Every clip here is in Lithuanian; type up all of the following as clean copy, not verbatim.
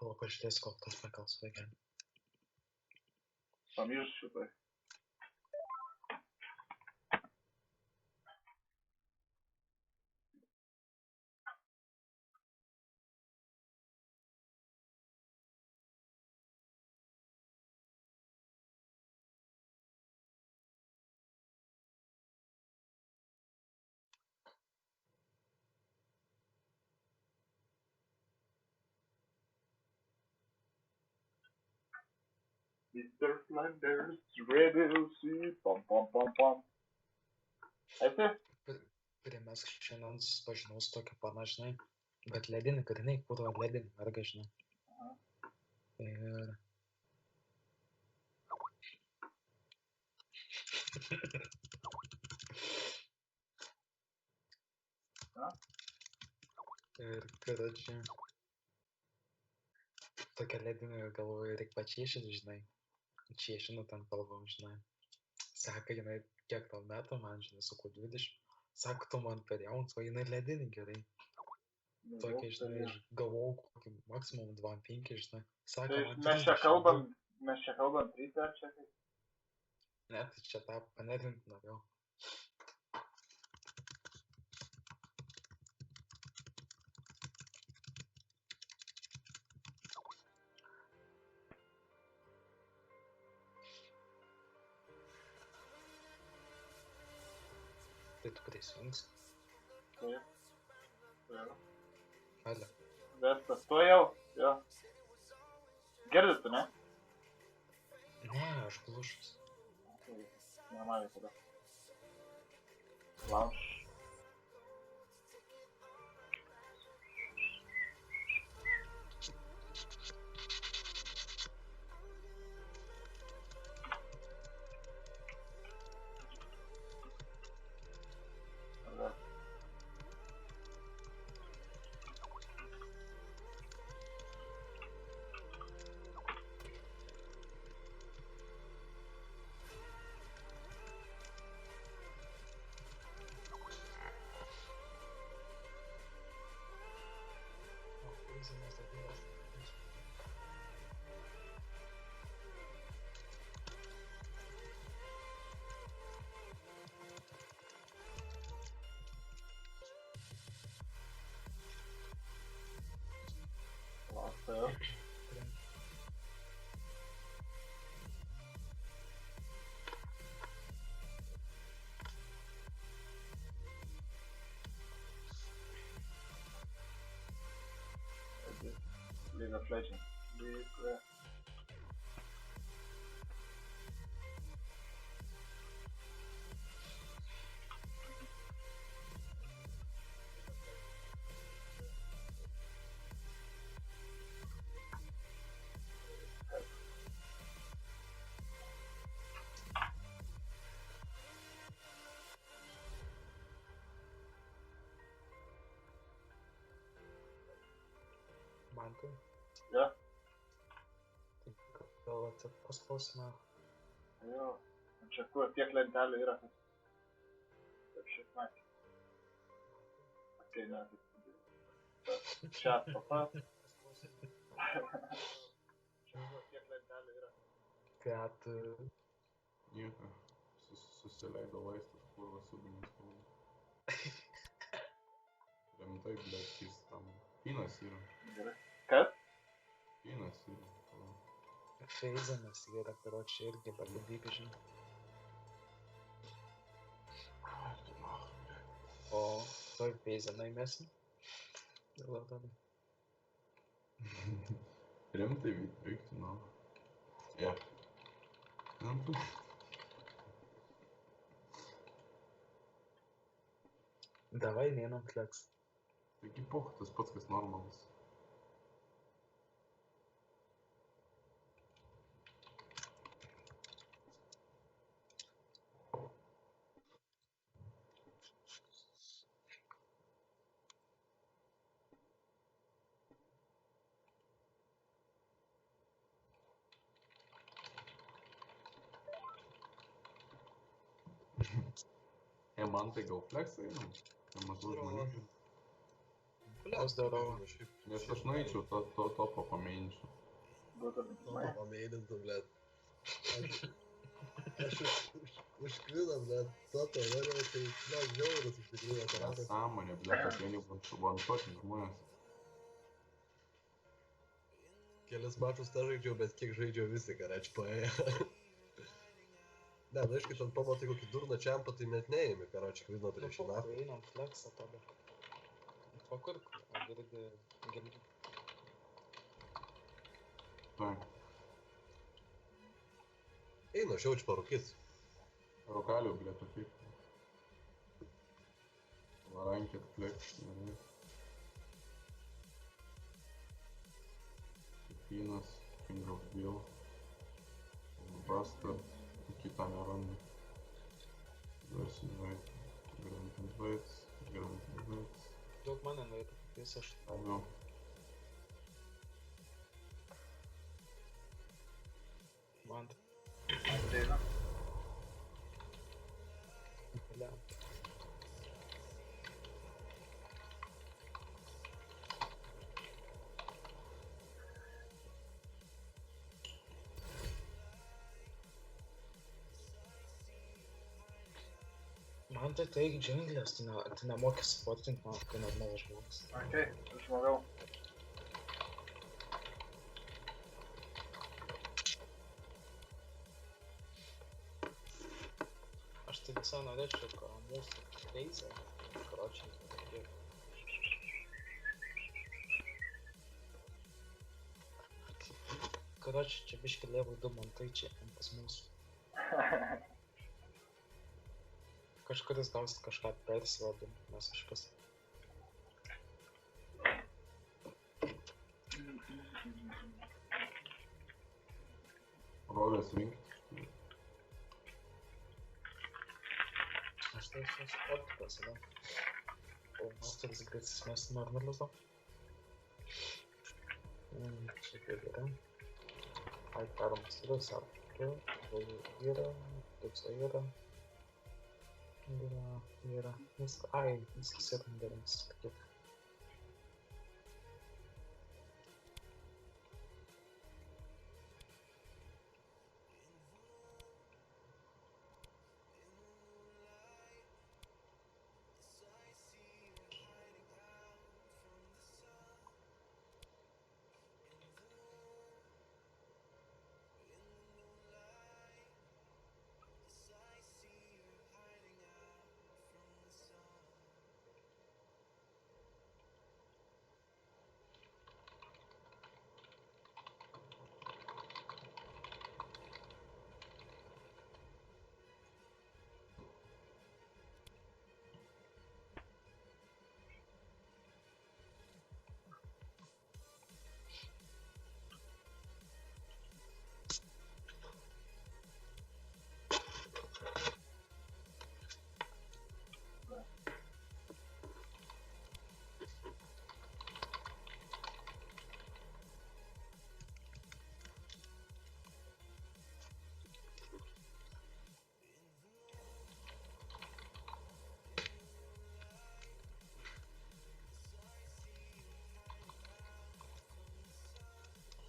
Palauk, pažiūrėsiu, kol tas pakals vaikelį. Pamiršiu tai. Mr. Flanders, Rebelsy, pom pom pom pom. Esi? Primesk šiandien susipažinau su tokia pana, žinai, bet ledinį kariniai kūro ledinį mergą, žinai. Aha. Ir... Ir karoči, tokia ledinė galvoju, reik pačiešint, žinai. Čiešinu ten kalbam, žinai. Sako, jinai, kiek tau metų, man, žinai, sakau 20. Sako, tu man per jaunas, o jinai ledinį gerai. Tokia, žinai, ir galvojau, kokį maksimum 2,5, žinai. Sako, Tai man mes čia 32. kalbam 3 ar čia kaip? Ne, tai čia tą panervint norėjau. Tai tu prisijungsi. Taip. Taip. Ale. Vestas, to jau? Jo. Girdi tu, ne? Ne, aš glušas. Tai normaliai tada. Launch. Tada. O, fizinės darbybos. Launch. League of Legends. Man tai? Jo. Tai gal pasklausime. Jo. Čia kur tiek lentelių yra. Taip šiek matė. Okei, ne, taip. Chat papas. Čia kur tiek lentelių yra. Kad... Nieko. Susileido vaistus, kurva subinės kalbų. Rimtai, blėt, jis tam. Pinas yra. Gerai. Kas? Pinas yra. Feizinas yra, karoči, irgi bagabybė, žinai. O, toj feiziną įmesim. Gal tada. Rimtai veikti, nu. Ja. Rimtai. Davai neinam fleks. Taigi poch, tas pats, kas normalas. Man tai gal fleksą einam? Čia mažų žmonių. O здорово. Nes aš nueičiau to topo pamėginčiau. Būtų Topo linksmai. pamėgintum, blet. Aš užkvido, blet, topo norėjau, tai, na, žiaurus iš tikrųjų aparatas. Nesąmonė, blėt, ateini one-shotint žmonės. Kelis mačus tą žaidžiau, bet kiek žaidžiau visi, kareč paėjo. Ne, nu aišku, ten pamatai kokį durną čiampą, tai net neėmė, karoči, kvino prieš jį naktį. Einam fleksą tada. Pakurk, girdi. Tai, Einu, aš jaučiu parūkis. rokalių, blėt, ateik. Varankit, fleks, gerai. Kiekvienas, King of Bill. Bastard. Kitą nerandu. Versiu invite. Grant invites. Daug mane nuėtų, jis aš Daugiau. man. Ateina. Bля. Man tai džinglės, tu nemoki supportint, man kai normalus žmogus. Okei, išmogau. Aš tai visai norėčiau, kad mūsų teisė, karočiai, karočiai, čia biški level 2 man tai čia pas mūsų. Kažkuris gausit kažką persivadint, nes aš pas... Rolės rinkti. Aš tai esu sportikas, ne? O masteris greitis mes normalizuo. Čia kaip yra. Ai, permasteris, ar yra, tūksa yra. Yra, viskas yra gerai, kaip.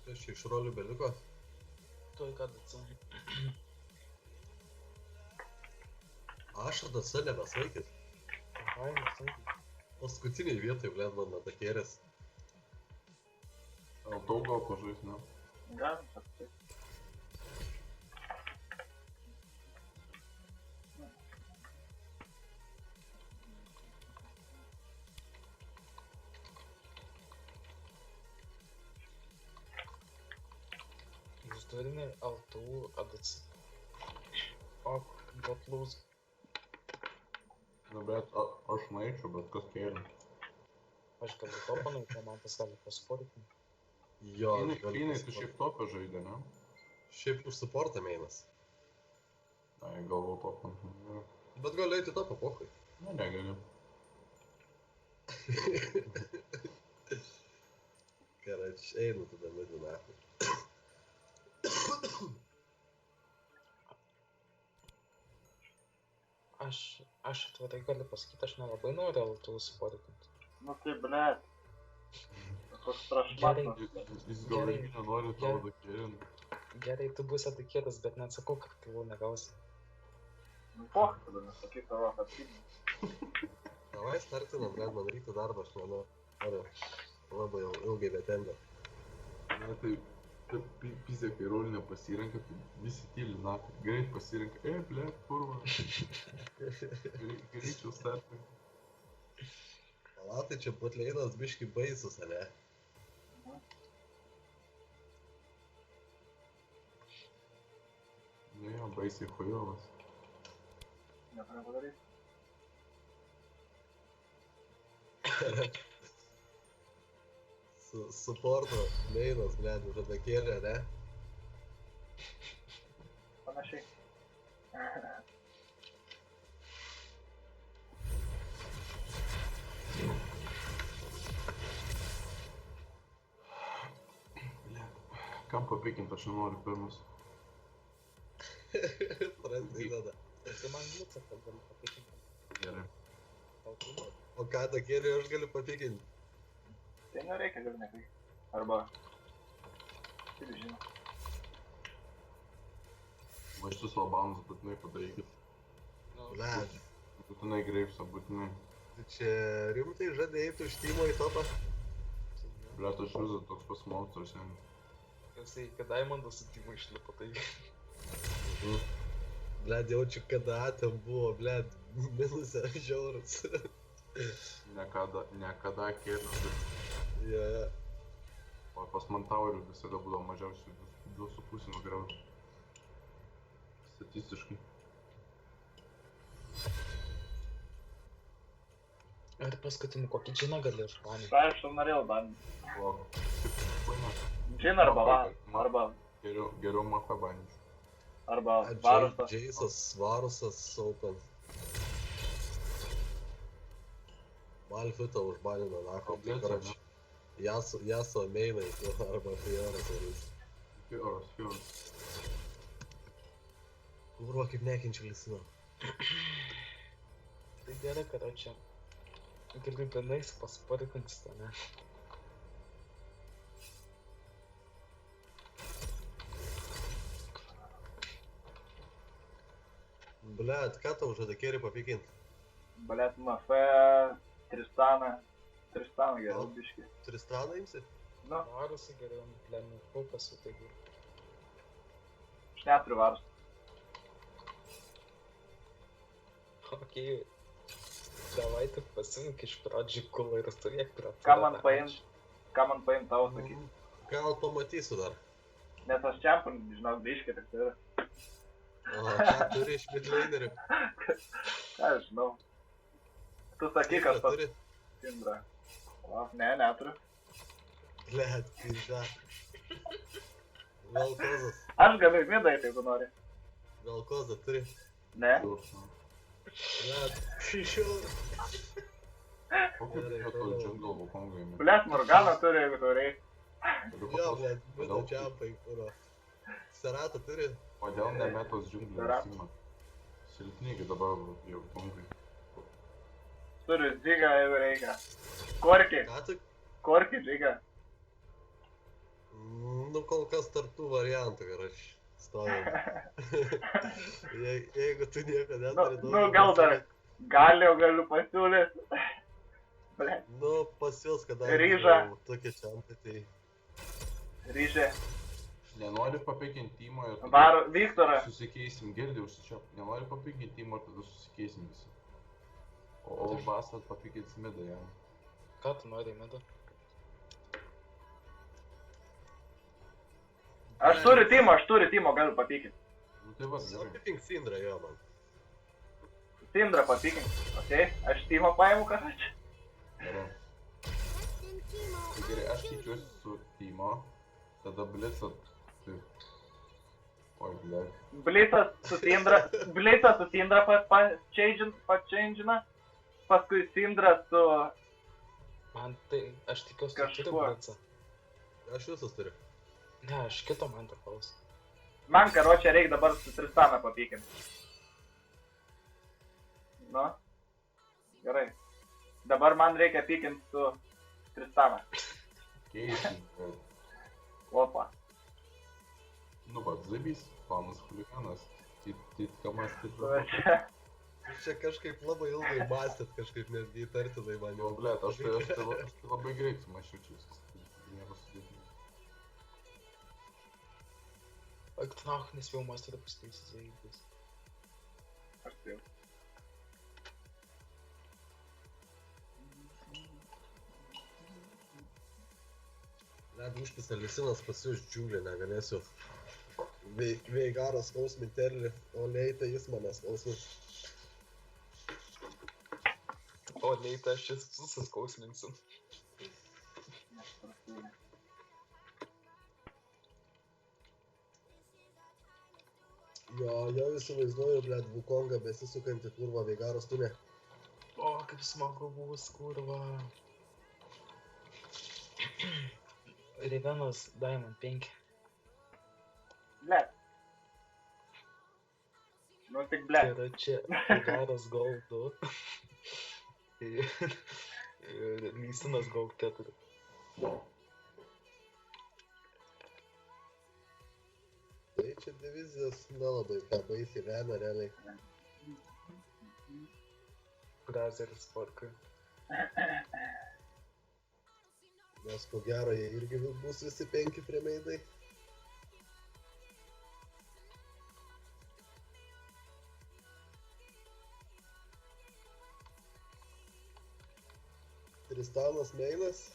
Kas čia iš rolių beliko? Tuoj ką DC. Aš DC nebesvaikis. Ai, nesunkiai. Paskutiniai vietai, blėt, man atakėrės. Daug gal pažais, ne? Galim pasitikti. Jūs turime LTU ADC. O, bot lose. Nu, bet aš nueičiau, bet kas kėlė. Aš galiu topanai, tai man tas gali pasportinti. Jo, Kynai tu šiaip topę žaidė, ne? Šiaip už supportą meinas. Ai, galvo topą. Bet gali eiti topą, pohui. Ne, negaliu. Karač, einu tada midų nahui. aš atvirai galiu pasakyti, aš nelabai noriu LTU sportinti. Nu tai, blėt. Koks Gerai. prašmatnas. Jis gal Gerai. irgi nenori tavo dakėrinti. Gerai, tu būsi atakėtas, bet nesakau, kad kilų negausi. Nu, poch, tada nesakyk tavo atsakymus. Davai startinam, blėt, man reikia darbą, aš manau. Noriu labai ilgai betenga. Ne, tai pizė, kai rolinė pasirenka, tai visi tyli, na, greit pasirenka, ble, kurva. Greičiau startinti. Palatai, čia botleinas biški baisus, ane? Nu jo, baisiai chujovas. Nieko nepadarys. Suporto meinas, blėt, už atakėlę, ne? Panašiai. Ble, kam papikint, aš nenoriu pirmas. Prasideda. Tai man liuca, kad galiu patikinti. Gerai. Tau tu nori. O ką atakėlį aš galiu papikinti? Tai nereikia gal nekai. Arba... Kaip žinau. Va šitus labanus būtinai padarykit. Nu, Blėt, Būtinai greipsą, būtinai. tu čia rimtai žadėjai tu štimo į topą? tai ne. Ble, aš žudas toks pas monstras, sen. Jisai, kad Diamondas su Timu išlipo, tai... Blėt, jaučiu, kada ten buvo, blėt, minusė žiaurus. Niekada kėlės, bet Jo, jo. o pas man taurių visada būdavo mažiausiai 2,5 nugriauti. Statistiškai. Ar paskutinį kokį džiną gali išmanyti? Tai aš jau norėjau dan. O, kaip paina. Džin arba va. Arba... Geriau mafę bandžiu. Arba varusas. Džeisas, Varusas, Open. Malfitą užbanino, nako, tai Kompletą, karoči. Jaso meinai, arba Fioras varys. Fioras. Kurva, kaip nekinčia lisino. Tai gerai, kad čia galiu ganais paspartinti tą, ne? Blet, ką tau žada kėrį papikint? Blėt, Mafė, Tristaną. Tristaną geriau biškį. Tristaną imsi? Nu, Varusai geriau, lemia kaupas su taigi. aš neturiu varus. Okei. Davai tu pasimk iš pradžių kulą ir stovėk prie... Ką man paimt? Ką man paimt tavo sakyti? Gal pamatysiu dar. Nes aš čempon, žinau, biškį tik tai yra. Aha, ką turi iš midlanerių? Ką aš žinau. Tu sakyk, kas pas turi? Sindra. O, ne, neturiu. Blet, pizda. Gal kozas? Aš galiu į midą eiti, jeigu nori. Gal kozą turi? Ne? Blet, šišiau. Kokį tu to džunglo Wukongą imi? Blėt, Morgana turi, jeigu tu reikia. Jo, blet, mido čiampai, kuro. Seratą turi? Kodėl nemetos džunglį Yra. užsima? Silpnygi dabar jau Wukongai. Turiu dzigą, jeigu reikia. Korkį. Ką tu? Korkį dzigą. Nu, kol kas tarptų variantų, karoči. Stovim. Jeigu tu nieko neturi Nu, gal dar. Galiu pasiūlyti. Blėt, Nu, pas juos, kada Ryžą. tokie čiampai, tai... ryžė. Nenori papikinti Timo ir Varo, Viktorą. susikeisim, girdį užsičiop. Nenori papikinti Timo ir tada susikeisim visi. O Basas papikins midą jam. Ką tu nori, Medu? Aš turiu Timo, galiu papykinti. Nu tai va, gerai. Papipink Sindrą, jo, man. Sindrą papykinti. Okei, aš Timo paimu, ką čia. Gerai. Tai gerai, aš keičiuosi su Timo. Tada Blitzat. Tai... Oi, blėt. Blitzas su Sindra pačeidžina. Paskui Sindra su... Man tai, aš tikiuosi, kad turi Kažkuo. Blitzą. Aš visus turiu. Ne, aš kito man paklausiu. Man, karočią, reikia dabar su Tristaną papykinti. Nu. Gerai. Dabar man reikia pykinti su Tristaną. Keičiai, Opa. nu va, zabys, planas chuliganas. Titkamas, Tu titkamas. čia. Jūs čia kažkaip labai ilgai mąstėt, kažkaip netgi įtartinai man Jo, jau. blėt, aš tai labai greit sumašiau čia viskas. Nėra sudėtinga. Ak, tu nahui nespėjau mąstyti apie pasitaisyt zaibus. Aš spėjau. Net užpisa lisinas pasiūs džiūlį, negalėsiu. Veigaras skausmint terlį, o leita jis manęs skausmint. O neita, aš čia susiskausminsiu. Jo įsivaizduoju, blėt, Vukongą besisukantį kurvą Veigaros tunė. O, kaip smagu bus, kurva. Rivenos Diamond 5. Blet. Nu tik Tai blet. yra čia Garas Gold 2. Ir Lysinas Gold 4. Tai čia divizijos nelabai ką baisiai lemia realiai. Brazeris Forkai. Nes ko gero jie irgi bus visi 5 fremeidai. Tristanas Meinas.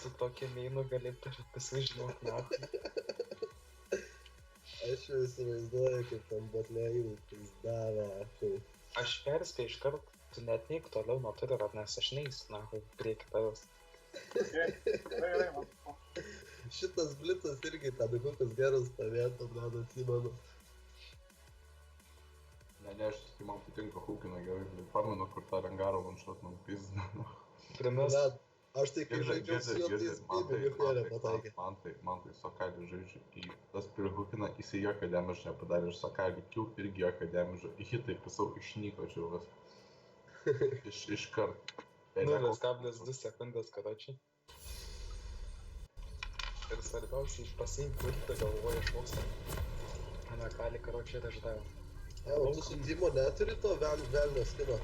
Su tokia meinu gali per visų žinok nahui. Aš jau įsivaizduoju, kaip tam botlėjų davė. Aš perspėju iškart, tu net neik toliau nuo turio, nes aš neįsiu nahui prieki tavęs. Gerai, man. Šitas blitzas irgi ten kokius gerus stovėtų, man atsimenu. Ne, tai man patinka Hukina gerai, bet pamenu, kur tą Rengarą vanšot man pizda. Primės, Net, aš tai kai žaidžiau su juo, tai jis pybį Michaelė pataikė. Man tai Sokailį žaidžiu į tas prie Hukina, jisai jokio damage nepadarė, ir Sokailį kill irgi jokio damage, į hitai pisau išnyko čiūvas. Iškart. 0,2 sekundės karočiui. Ir svarbiausiai pasiimti ultą galvoje išmokstą. Anakali karočiui ir aš davau. O tu su Dimo neturi to velnio skino?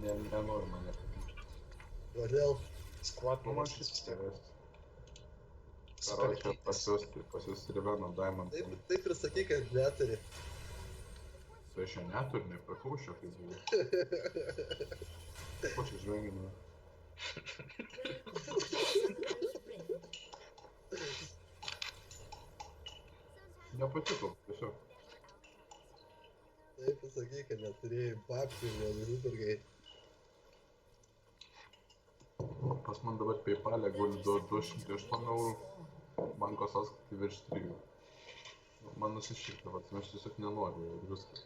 Nenoriu mane patinti. Kodėl? Squad Nu, man numeris šis vis tiek. tėvės. Super Karočiui pas Riveno Diamond. Taip ir sakyk, kad neturi. Tai aš jo neturiu, nepirkau šio kaip buvo. Ko čia žvenginu? Nepatiko, tiesiog. Taip ir sakyk, kad neturėjai babkių ir nenusipirkai. Pas man dabar PayPal'e guli 208 eurų, banko sąskaitį virš 3. Man nusišykta, aš tiesiog nenoriu ir viskas.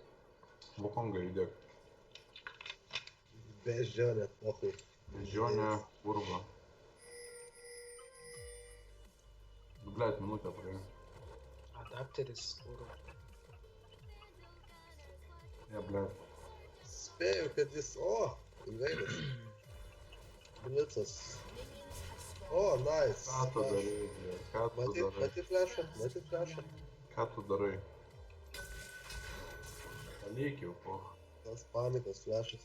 Vukongą įdėk. Bežionė, pohui. Žionė, urba. Blėt, minutę praėjo. Adapteris, kurva. Ne, blėt. Spėju, kad jis... O! Inveidas. Blitzas. O, nice. Ką tu darai, blėt? Ką tu darai? Mati flashą. Ką tu darai? Palik jau, po. Tas panikos flashas.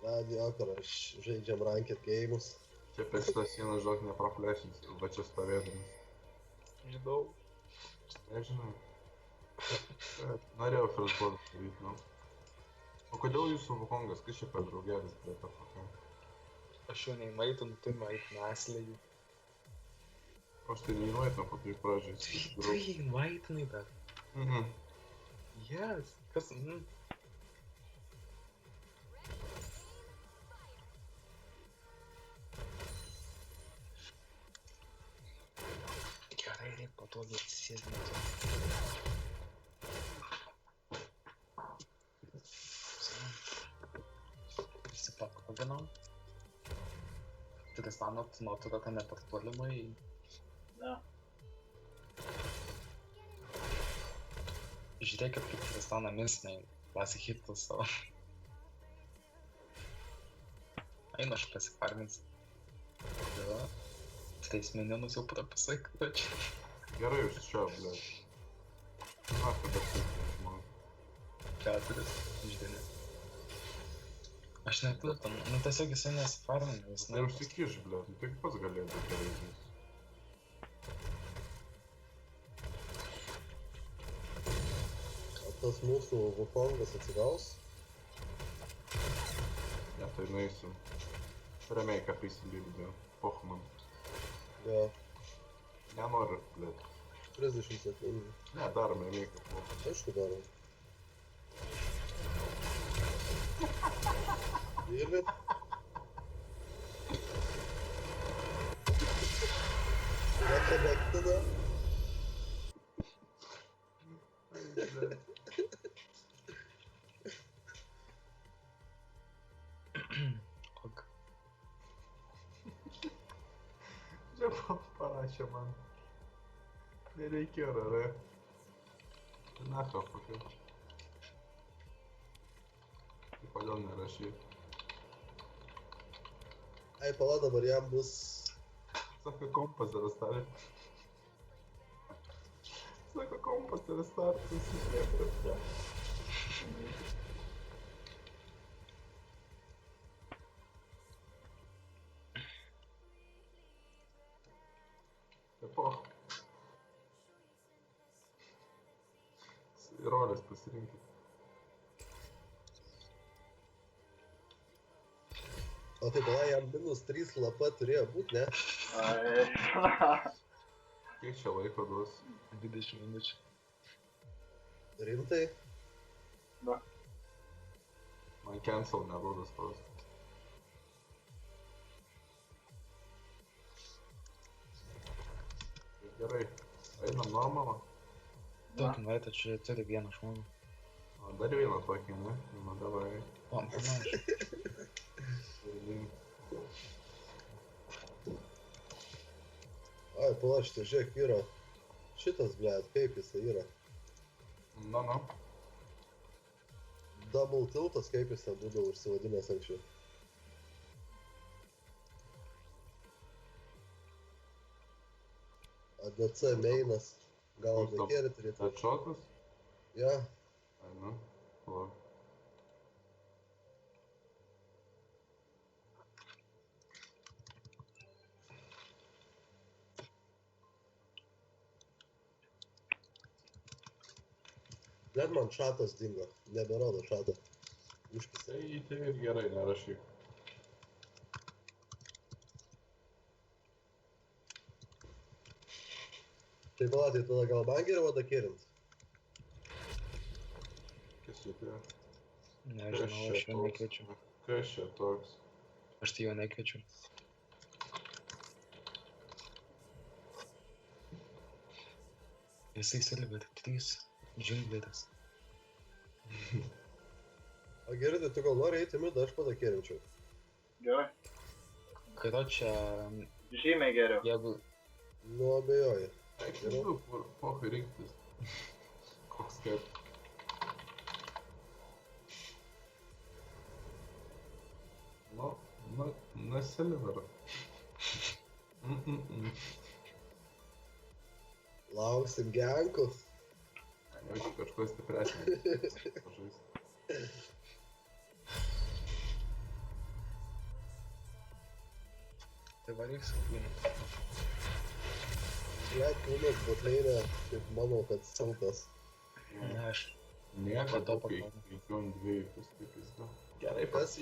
Radio, kur aš žaidžiam ranked game'us. Čia per šitą sieną žinok nepraflešins, va čia stovėdamas. Žinau. Nežinau. Norėjau first blood daryti, nu. O kodėl jūsų Vukongas, kas čia per draugelis, blėt, apaka? Aš jau neįmaitinu, tu įmaitinu aslėjų. Aš tai neįmaitinu, po tai pradžiai. Tu jį įmaitinai dar. Mhm. Yes. Kas... Gerai, reik patogiai atsisėdinti. Prisipakoginau. Tristano nuotrauką kad ne per tolimai. Ne. Žiūrėkit, kaip Tristana misnai pasihitas savo. Eina aš pasifarmins. Jo. 3 minionus jau prapisai, karoči. Gerai jūs čia, blėt. Na, kada žinau. 4 iš 9. Aš neturiu tam, nu tiesiog jisai nesifarmina, jis Tai užsikiš, blėt, nu tik pats galėtų gerai žaisti. O tas mūsų Wukongas atsigaus? Ne, tai nueisim. Ramiai kapysim lygdė. Poch man. Jo, Nenoriu, blėt. 30 sekundžių. Ne, darom ramiai kaip poch. Aišku darom. Mylit? Rekonektina? Ok. Čia parašė man. Nereikėjo, rara. Naka, kokia. Tai kodėl nerašy? Ai, pala, dabar jam bus... Sako, kompas yra start. Sako, kompas yra start, susišlėpė. Tai poch. Rolės pasirinkit. O tai pala, jam -3 lapa turėjo būt, ne? Ai, Kiek čia laiko duos? 20 minučių. Rimtai? na, Man cancel neduoda spaus. Gerai, einam normalą. Tokį nueitą čia turi vieną žmogų. O, dar vieną tokį, ne? Nu, davai. O, panašiai. Ai, pala, šitą žiūrėk, yra. Šitas, blėt, kaip jisai yra. Na. Double tiltas, kaip jis ten būdavo užsivadinęs anksčiau. ADC mainas. Gal Koks tau- ADC turėtų. Headshotas? Ja, Ai, nu. Palauk. blėt man šatas dingo. Neberodo šatą. Užkis. Tai ir gerai, nerašyk. Tai pala, tai tada gal man geriau ADC-int? Kas čia tai? Nežinau, aš jo nekviečiu. Kas čia toks? Aš tai jo nekviečiu. Jisai Silver 3 džingleris. O gerai, tai tu gal nori eiti midą, aš ADC-inčiau. gerai. Karočią, Žymiai geriau. jeigu... Nu, abejoju. Eik, nežinau, pohai rinktis. Koks kaip. Nu, Silver. Lauksim genkų. Jaučiu kažko stipresnį. Pažaist. Tai varyk su kūnu. Blėt, kūnas botleinė, kaip manau, kad siltas. Ne, aš... Nieko Po to tokio, pakalbam. 2 first pick. Gerai, Kas?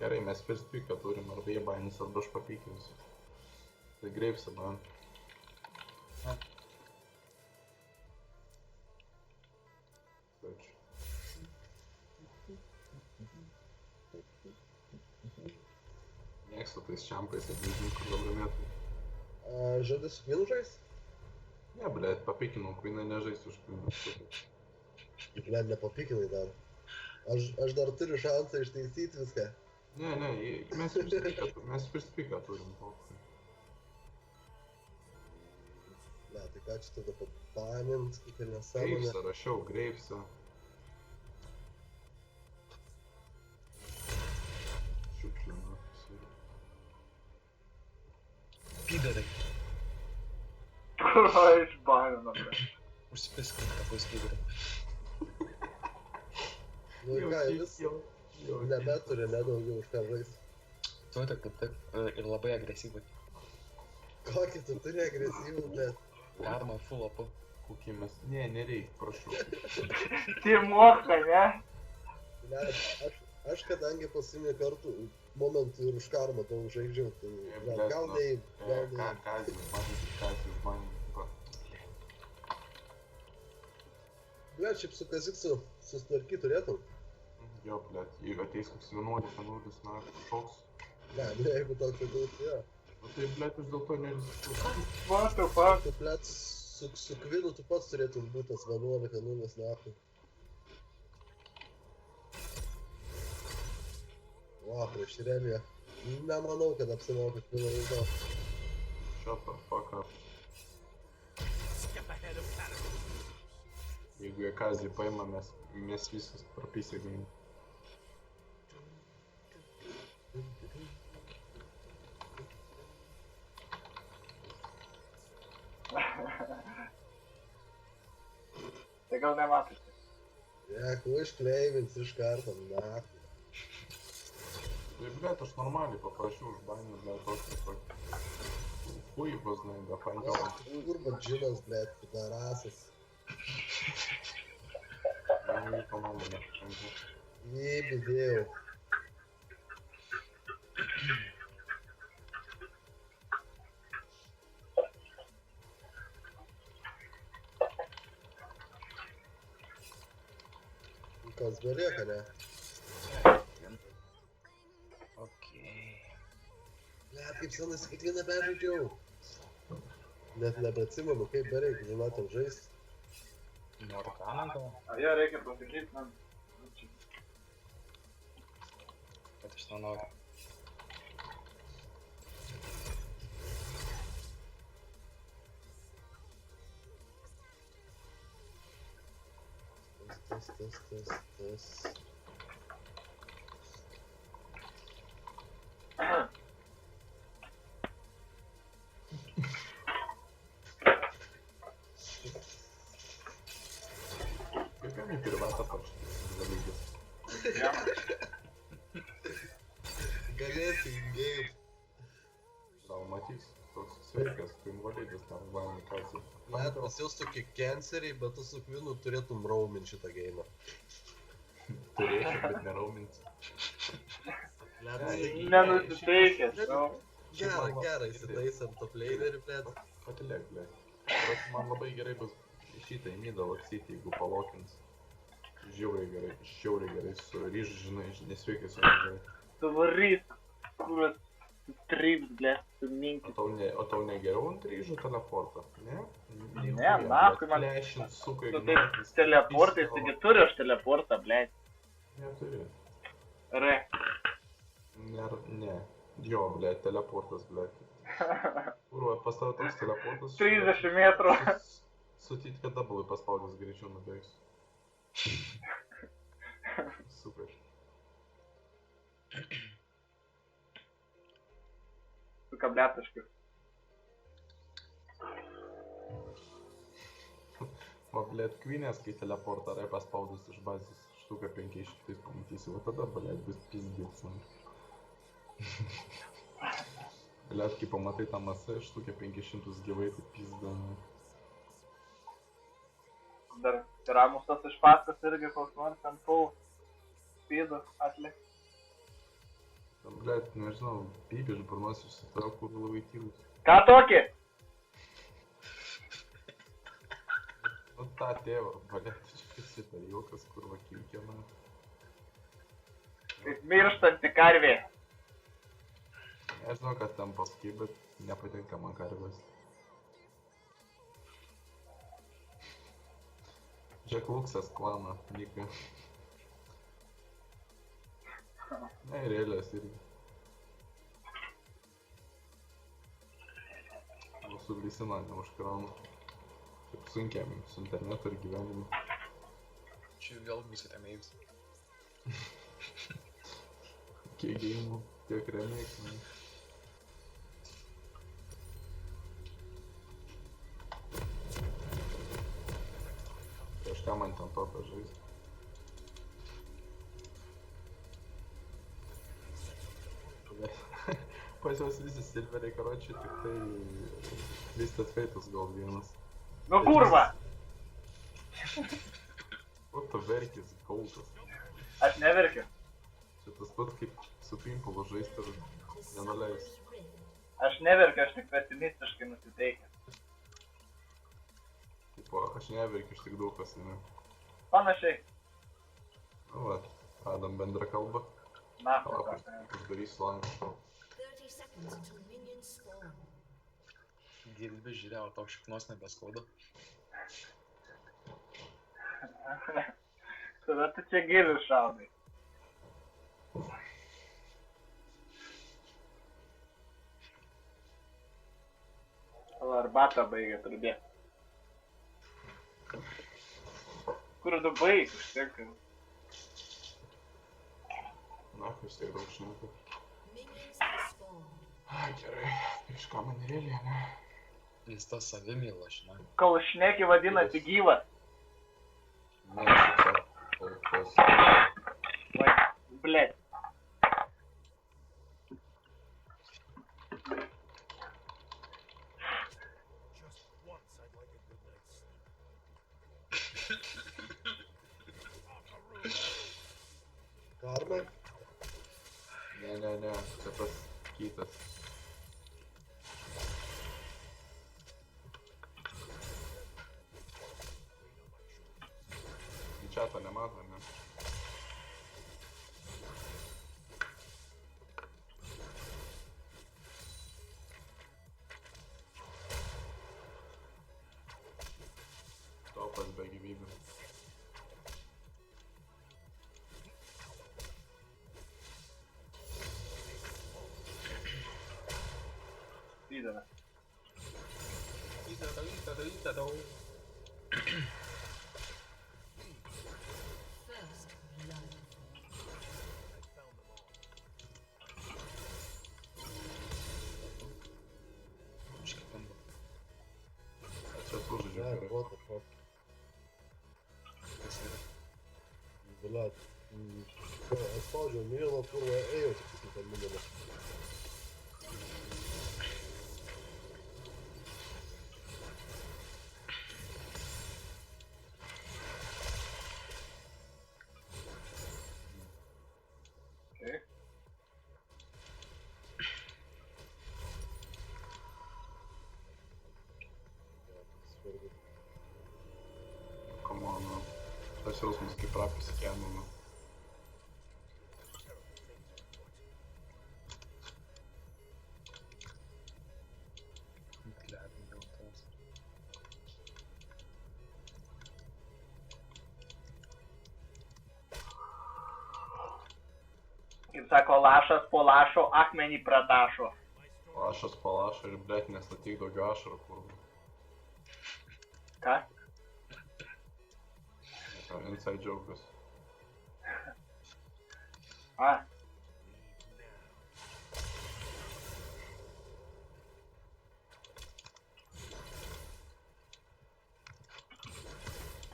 Gerai, mes first picką turim, arba jie bainis, arba aš papykinsiu. Tai greipsi, man. Na. Ačiū. Mėgstu tais čiampais ir nežinau, kur laimėtų. Žadi su Queen žais? Ne, blėt, papykinau, Queen'ą nežaisiu už Queen'ą. Blėt, nepapikinai dar. Aš dar turiu šansą ištaisyti viską. Ne, mes first picką turim. Ne, tai ką ką čia tada pabanint, kokią nesąmonę. Greivsą rašiau, Greivsą. Šiukšlinu. Pydarai. Kurva išbanino. Užsipiskink, kad bus pydarai. Nu ir ką, vis nebeturi, nedaugiau už ką žaisti. Turi kaip taip ir labai agresyvai. Kokį tu turi agresyvų, bet... Karma full apu. Kokį mes... Ne, nereik, prašau. Timoka, ne? Ne, aš kadangi paskutinį kartų momentų ir už karmą daug žaidžiau, tai gal neįm. Kazijus man. Blet, šiaip su Kaziksu susitvarkyt turėtum. Jo, blet, jeigu ateis koks 11, na, šoks. Ne, jeigu toks ateis, jo. Nu tai, blet, aš dėl to nerizikuoju. What the fuck? Tu, blet, su Kvinu tu pats turėtum būt tas 11-0 nahui. O, prieš Remiją. Nemanau, kad apsimoka Kvino vaizdo. Shut the fuck up. Jeigu jie Kazį paima, mes viskas prapysė gaim. Tai gal nematote. Jeigu iškleivins iš karto, nahui. Tai, blet, aš normaliai paprašiau užbainį, blet, tokį tokį. Хуй знай, да, фантом. Kurva džinas, blet, pidarasas. Ну, не по-моему, да. Jebidėjau. Kas belieka, ne? Okei. Blet, kaip senas, kad vieną peržaidžiau. Net nebeatsimenu, kaip bereik, žinotėm žaist. Morganą gal? Jo, reikia pasakyti man. Bet aš nenoriu. Tas. Kaip jam į privatą pačią dalykas? Galėtų in-game. Gal matys, toks sveikas, tu invalidas tam vaimį Kazį. Blet, pas jūs tokie canceriai, bet tu su Kvinu turėtum raumint šitą geimą. Turėčiau, bet nerauminti. Blet, Nenusiteikęs, nu. Gerai, įsitaisam top lanerį, blet. Patilėk, blet. Bet man labai gerai bus šitą į midą laksyti, jeigu palokins. Žiauriai gerai su ryž, žinai, nesveikai su gerai. Tu varys, kuras strips, ble, su minki. O tau ne geriau ant ryžo teleportą, ne? Ne, nahui man. Flešint, suka, Nu tai teleportais, taigi turiu aš teleportą, ble. Neturi. Re. Ne. Jo, ble, teleportas, ble. Kurva, pas tave toks teleportas. 30 metrų. Sutyt, kad double paspaudęs greičiau nubėgs. Super. Su kabletaškiu. O, blėt, Queen'ės, kai teleportą rai paspaudus iš bazės štuką 500 pamatysi, o tada, blėt, bus pizdėts. Blėt, kai pamatai tą masę štukę 500 gyvai, tai pizda. Dar ramus tas iš paskas irgi koks nors ant full speedo atlik. Blėt, nežinau, pipį iš burnos išsitrau, kur labai tylus. Ką tokį? Nu tą tėvą, blėt, čia šitą juokas, kur va kilkiena. Kaip mirštanti karvė. Nežinau, kas ten paskui, bet nepatinka man karvės. Jack Luxas klaną, Nika. Ne, ir Elės irgi. Mūsų Lisina neužkrauna. sunkiam su internetu ir gyvenimu. Čia vėl būsite mėgs. Kiek gėjimų, tiek remake. Kažką man ten tokio žaisti. Pas juos visi silveriai, karočiui, tik tai Twisted Fate'as gal vienas. Nu kurva! O tu verkis, gautas. Aš neverkiu. Čia tas pat kaip su Pimpulu žaisti ir nenuleis. Aš neverkiu, aš tik pesimistiškai nusiteikęs. Tipo, aš neverkiu, aš tik daug kas ne. Panašiai. Nu va, radom bendrą kalbą. Na, Palauk, uždarysiu langą. 30 seconds until minions spawn. Gyvybė žiūrė, o tau šiknos nebeskauda. tada tu čia gilius šaudai. Arbatą baigė turbėti. Kur tu baig, užtekai? Na, vis tiek daug šneku. Minions have spawned. Ai, gerai, prieš ką man realiai, ne? Jis tas savimyla, žinai. Kol šneki vadinasi gyvas. Ne, tiesiog kol kas. Vai, blėt. Karma? Ne, čia tas kitas. Čia to nemato, ne? Topas be gyvybių. Įdame. Įdadau. First blood. Iškai kamba. Čia sužaidžiu Ne, gerai. what the fuck. Kas yra? Блядь. Atspaudžiau milijoną kurva, ėjau tik į tą milijoną. Okay. Svarbu. Come on, nu. Tas jausmas kaip rapis kėmė, nu. Gledin dėl tos. Kaip sako, lašas po lašo akmenį pratašo. Lašas palašo ir blėt nestatyk daugiau ašarų, kurva. Ką? Inside joke'as. A,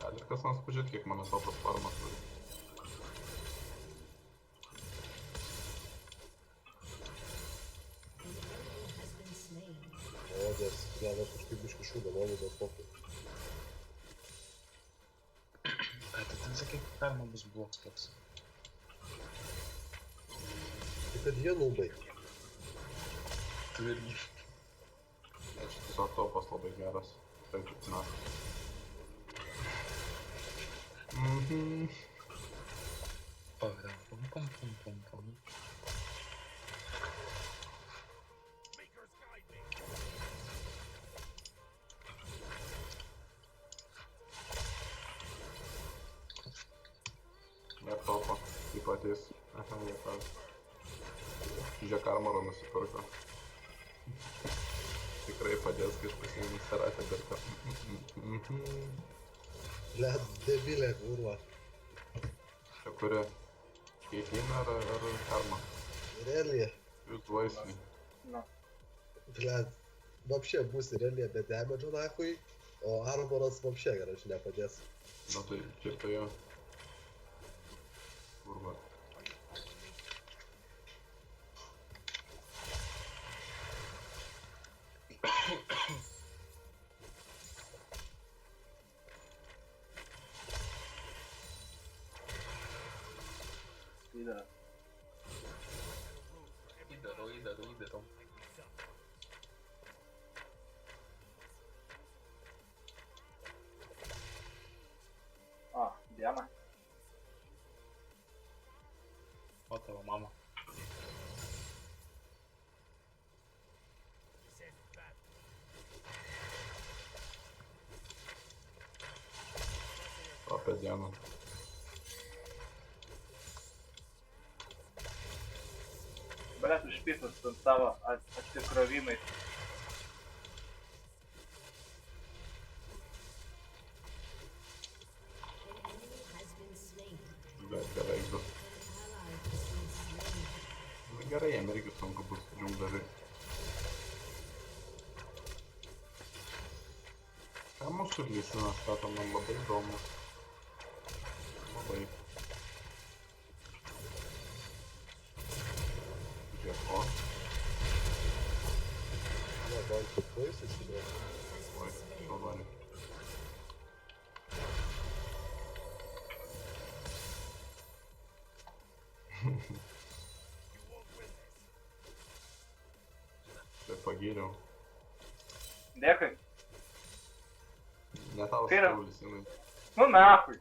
Galit kas nors pažiūrėt, kiek mano topas farmas turi. An enemy has been slain. Молодец. Я даже kažkaip biškį šūdą, noriu dėl pokų. Bet tu ten sakai, galima bus bloks toks. Tai kad jie nubai. Tu irgi. Ne, čia tiesiog topas labai geras. Taip, na. Pavedam. Pum. Ne topo. Taip ateis. Aha, jie ką. Žiūrėk, armorą nusipirko. Tik tikrai padės, kai aš pasiėmiau seratę dar kartą. Blet, debilė, kurva. Čia kuria? Keitėna ar karma? Relija. Jūs vaisliai. Nu, Blet, вообще bus relija be damage nachui, o armoras вообще, garaž, nepadės. Na tai, čia tai jo. Kurva. įdara. Įdarau. O, Diana. O tavo mama. Apie dieną. Blet, užpytas su savo atsikrovimais. An enemy has been slain. Bet beveik du. An ally has been slain. Nu, gerai, jam irgi sunku bus džiungdari. Ką mūsų lysina stato, man labai įdomu. Labai. Žiūrėk, o. Ne, man tik baisiai šiandien. Oi, šalvarį. Tai pagyriau. Dėkui. Ne tau Tai yra- sakau, Lisinai. Nu, nachui.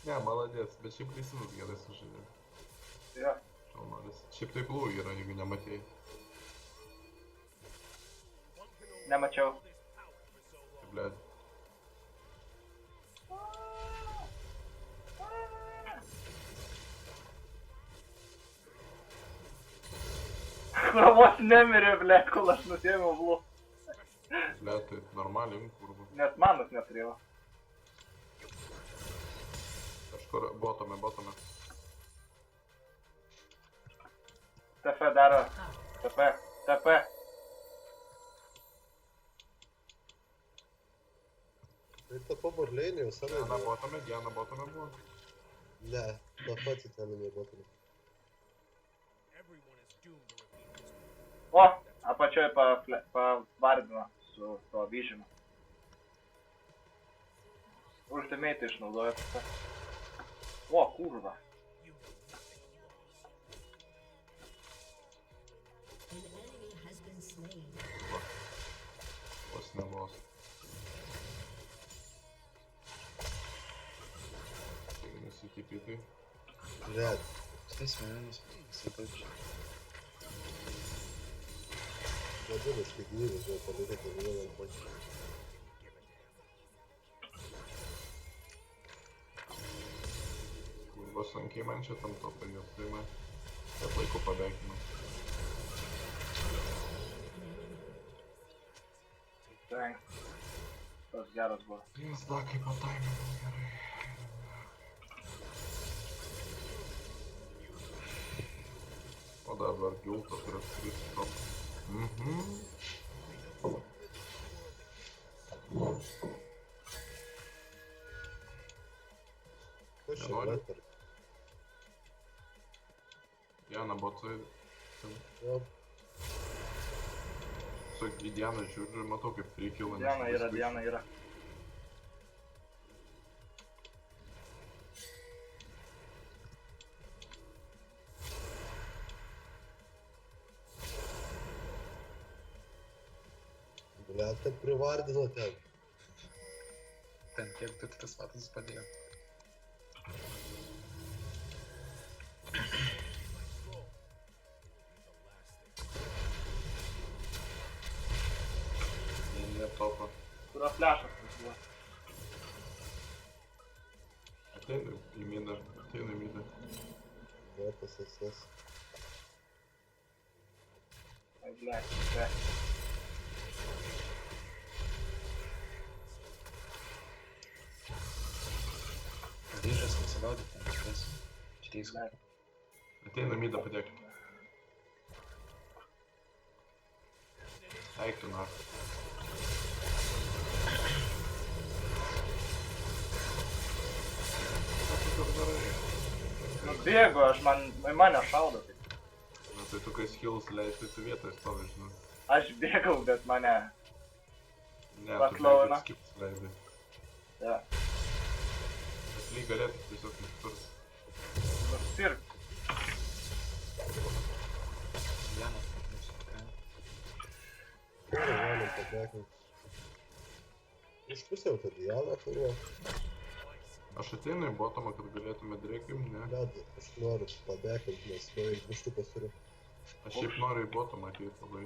Ne, maladės, bet šiaip Lisinus gerai sužaidė. Jo. Šalmaris. Šiaip tai plū yra, jeigu nematėjai. Nemačiau. Tai blėd. Krovos nemirė, blet, kol aš nusėmiau blų. Blėd, tai normaliai, kurva. Net manas neturėjau. Kažkur botome. TF daro. TP. Tai ta paborlėnė jau senai. Diana botome buvo. Ne, ta pati ten nebotame. O, apačioj pavardino su tuo vyžimu. Ultimate išnaudojo. O, kurva. An enemy has been slain. Kurva. Vos ne vos. Taigi nesitipitai. Blet, Šitas meninis, sakočiau. vadinas, kaip gyvybės buvo padaryti vieną pačią. Kurva sunkiai man čia tam topai jos daima. Bet laiko pabeikinu. Thanks. Tas geras buvo. Jis da kaip pataiminau gerai. O dabar giltas yra 3 top. Kas čia, Nenori? blet, Diana botsai. jo, Su į Dianą žiūriu ir matau kaip prikilą. Diana yra. blet, kad privardino ten. Ten kiek 2-3 metus padėjo. Ne topą. Kurio flešas tas buvo. Ateina į midą. Bletas SS. Ай, блядь, блядь. Grįžęs nesigaudė ten kažkas. Trys. Блядь. Ateina mydą padėk. Eik tu nach. Ką tu taip darai? Nu bėgu, aš mane šaudo. Tai. Na tai tu kai skills leisi, tu vietoje stovi, žinai. Aš bėgau, bet mane... Ne, tu Paklauna. bėgi skills leidai. Ja. Bet lyg galėtų tiesiog nusipirkt. Nusipirk. Vienas nusipirka. Galim patekint. Išpusiau tą Dianą, kurio. Aš ateinu į botomą, kad galėtume drėkim, ne? Bet aš noriu pabekint, nes beveik 2 štukas turiu. Aš šiaip noriu į botomą ateit labai.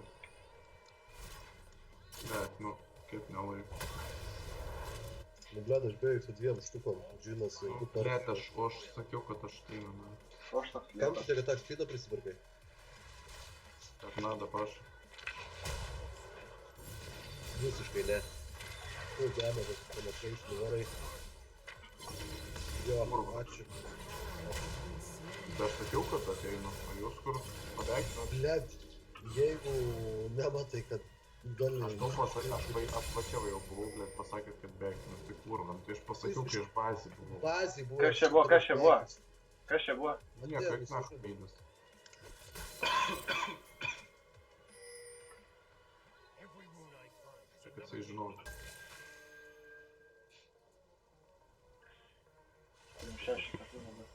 Bet, nu, kaip nelaik. Nu, bled, aš beveik su 2 štukom. Džinas jau 2 kartus. Net aš sakiau, kad aš ateinu, na. O aš toks Kam lėtas. tu tiek tak špydą prisipirkai? Tak nada, prašau. Visiškai ne. Tu žemė, bet panašiai šnuorai. Jo, ačiū. Bet aš sakiau, kad ateinu, o jūs kur pabėgti? Bled, jeigu nematai, kad gali... Aš tau pasakiau, aš pačiau jau buvau, blėt, pasakėt, kad bėgti, nu tai kurvam, tai aš pasakiau, kai aš bazį buvau. Bazį buvo... Kas čia buvo, kas čia buvo? Kas čia buvo? Nieko, kaip nach meidas. Čia kad jisai žinau. Turim 6 kartų dabar.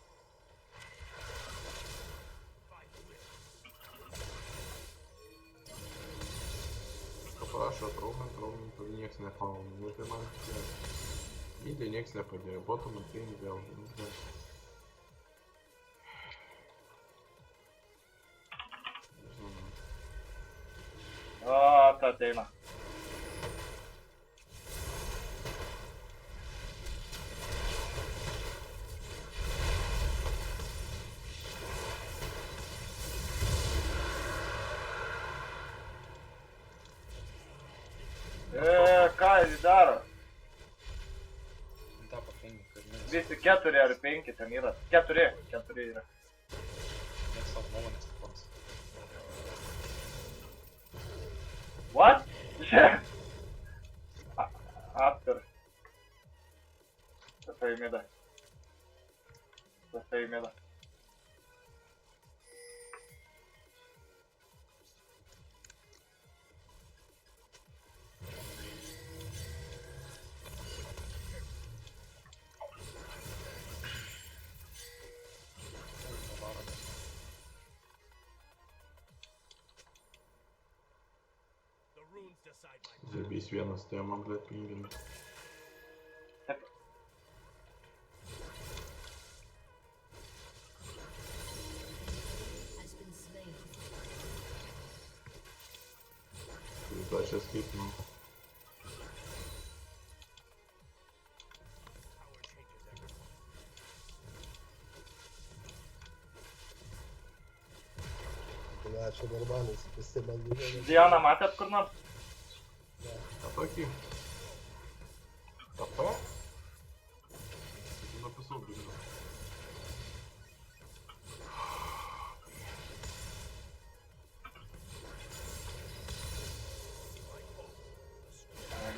Ką parašo atraumint, tai nieks nefauna, nu tai man čia... Mydai nieks nepadėjo, botom ateini vėl, nu tai... Nežinau, O, ta ateina. Ką jis daro? Tą papingį, kad minus. Visi 4 ar 5 ten yra. 4 yra. Net savo nuomonės tikons. What? After. Pasai mida. Pasai mida. Zerbys vienas, tai man, blėt, pingin. Has been slain. Tai tą čia skipinu. Ne, čia normaliai, visi man nužemė. Diana matėt kur nors? Ką tokį? TP? Tai napisau, blėt.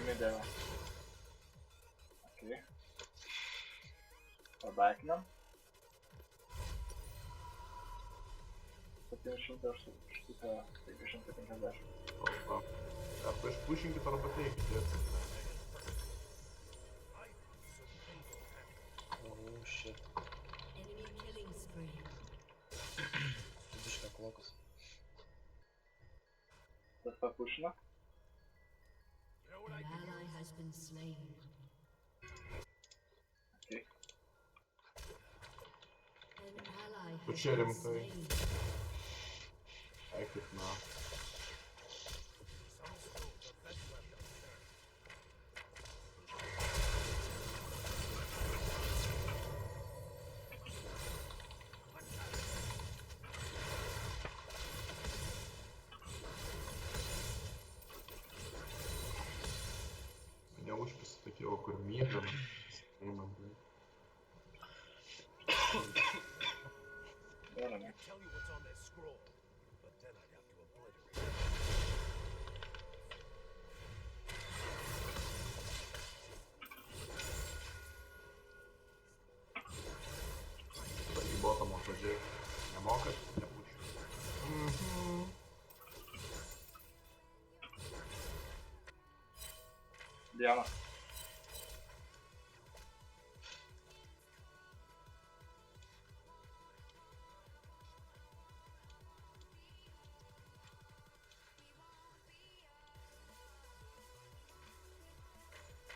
Midė. Okay. Pabaikinam. 750. Opa. Arba išpušinkit, arba teikit. Oh shit. Enemy killing spree. Visiškai klokas. Tas papušina. An ally has been slain. Okay. An ally Tu has čia been rimtai. slain. Eikit, na. sakiau, kur mygam. Einam, blė. Gerai, ne. Tell you what's on that scroll, but then I'd have to obliterate it. Pagybotam atvažiai. Nemokat? Nepušiu. Diena.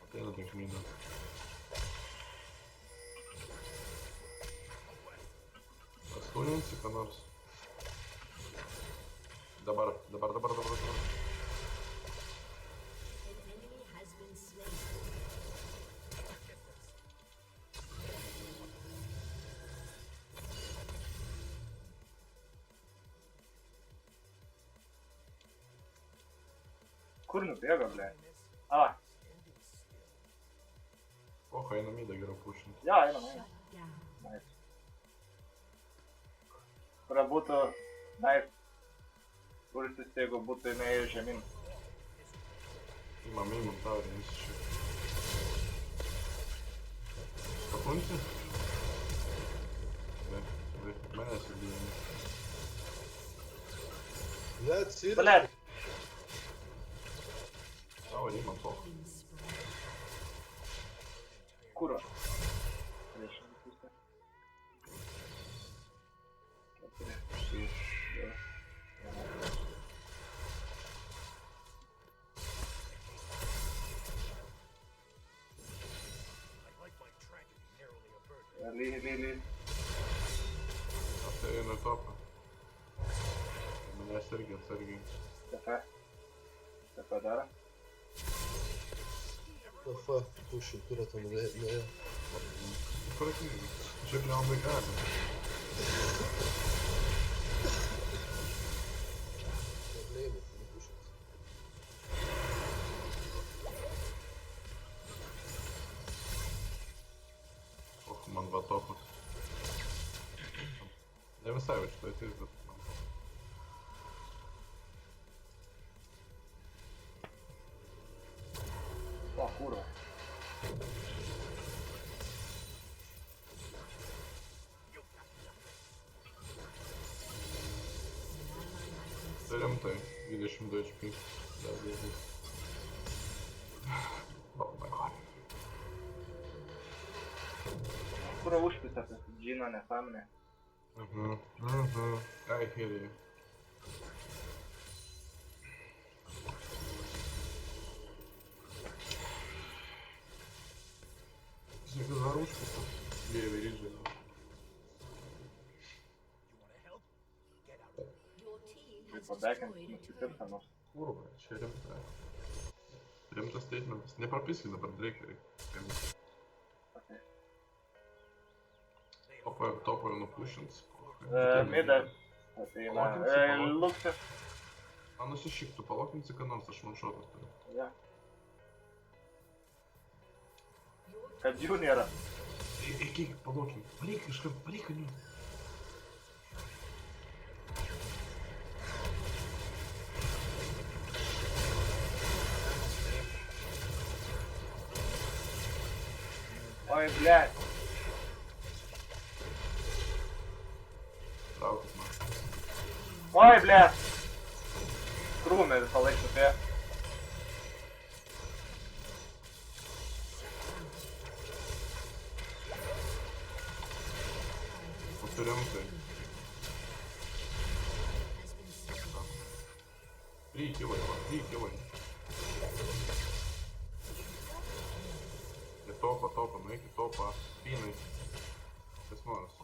Ateina tik myna. Pastuninsi, ką nors. Dabar. An enemy has been slain. Kur nubėgo, ble? A, O, einam į geriau pušinti. ja, einam. Shut down. Nice. Kuria būtų, nice. Pulsis, jeigu būtų jinai žemyn. Imam taurį, visi šiek. Papunti? Ne, manęs įdėjome. Blet, sirė. Blet, Taurį imam to. Killing spree. kurva. Priešinė pusė. 4, 6, 2, 1. I'd like my tragedy narrowly averted. Lygiai. Ateina į topą. Manęs irgi atsargiai. TP daro. Afa, pušim, kur tam nuėjo. Protingai. Šiaip nelabai gali. Problėmų, pušim. Och, man va topas. Ne visai va šitoj tais, bet man. O, kurva. Tai rimtai. 22 HP. Dar daugiau. Oh my god. Kurva užpisa tas džino nesąmonė. I hear you. Žinai, dar užpisa. Gėvė ryžai. You wanna help? Get out of here. Your team Tai has pabekint, destroyed a nusipirk ką turret. nors. Kurva, čia rimta. Rimtas statementas. Neprapiskit dabar Drake'ai. Okay. Topo jau nupušins. Midas ateina. Luksas. Man nusišyktų, palokinsi ką nors, aš manšotas turiu. Ja. Kad jų nėra. Eik, palokim. Palik iškart, palik ant jų. Oi, blėt. Traukit man. Oi, blėt. Krūmė visą laiką tupė. Rimtai. Has been slain. Prikilai. Į topą, nueik į topą. Pynai. Kas noras.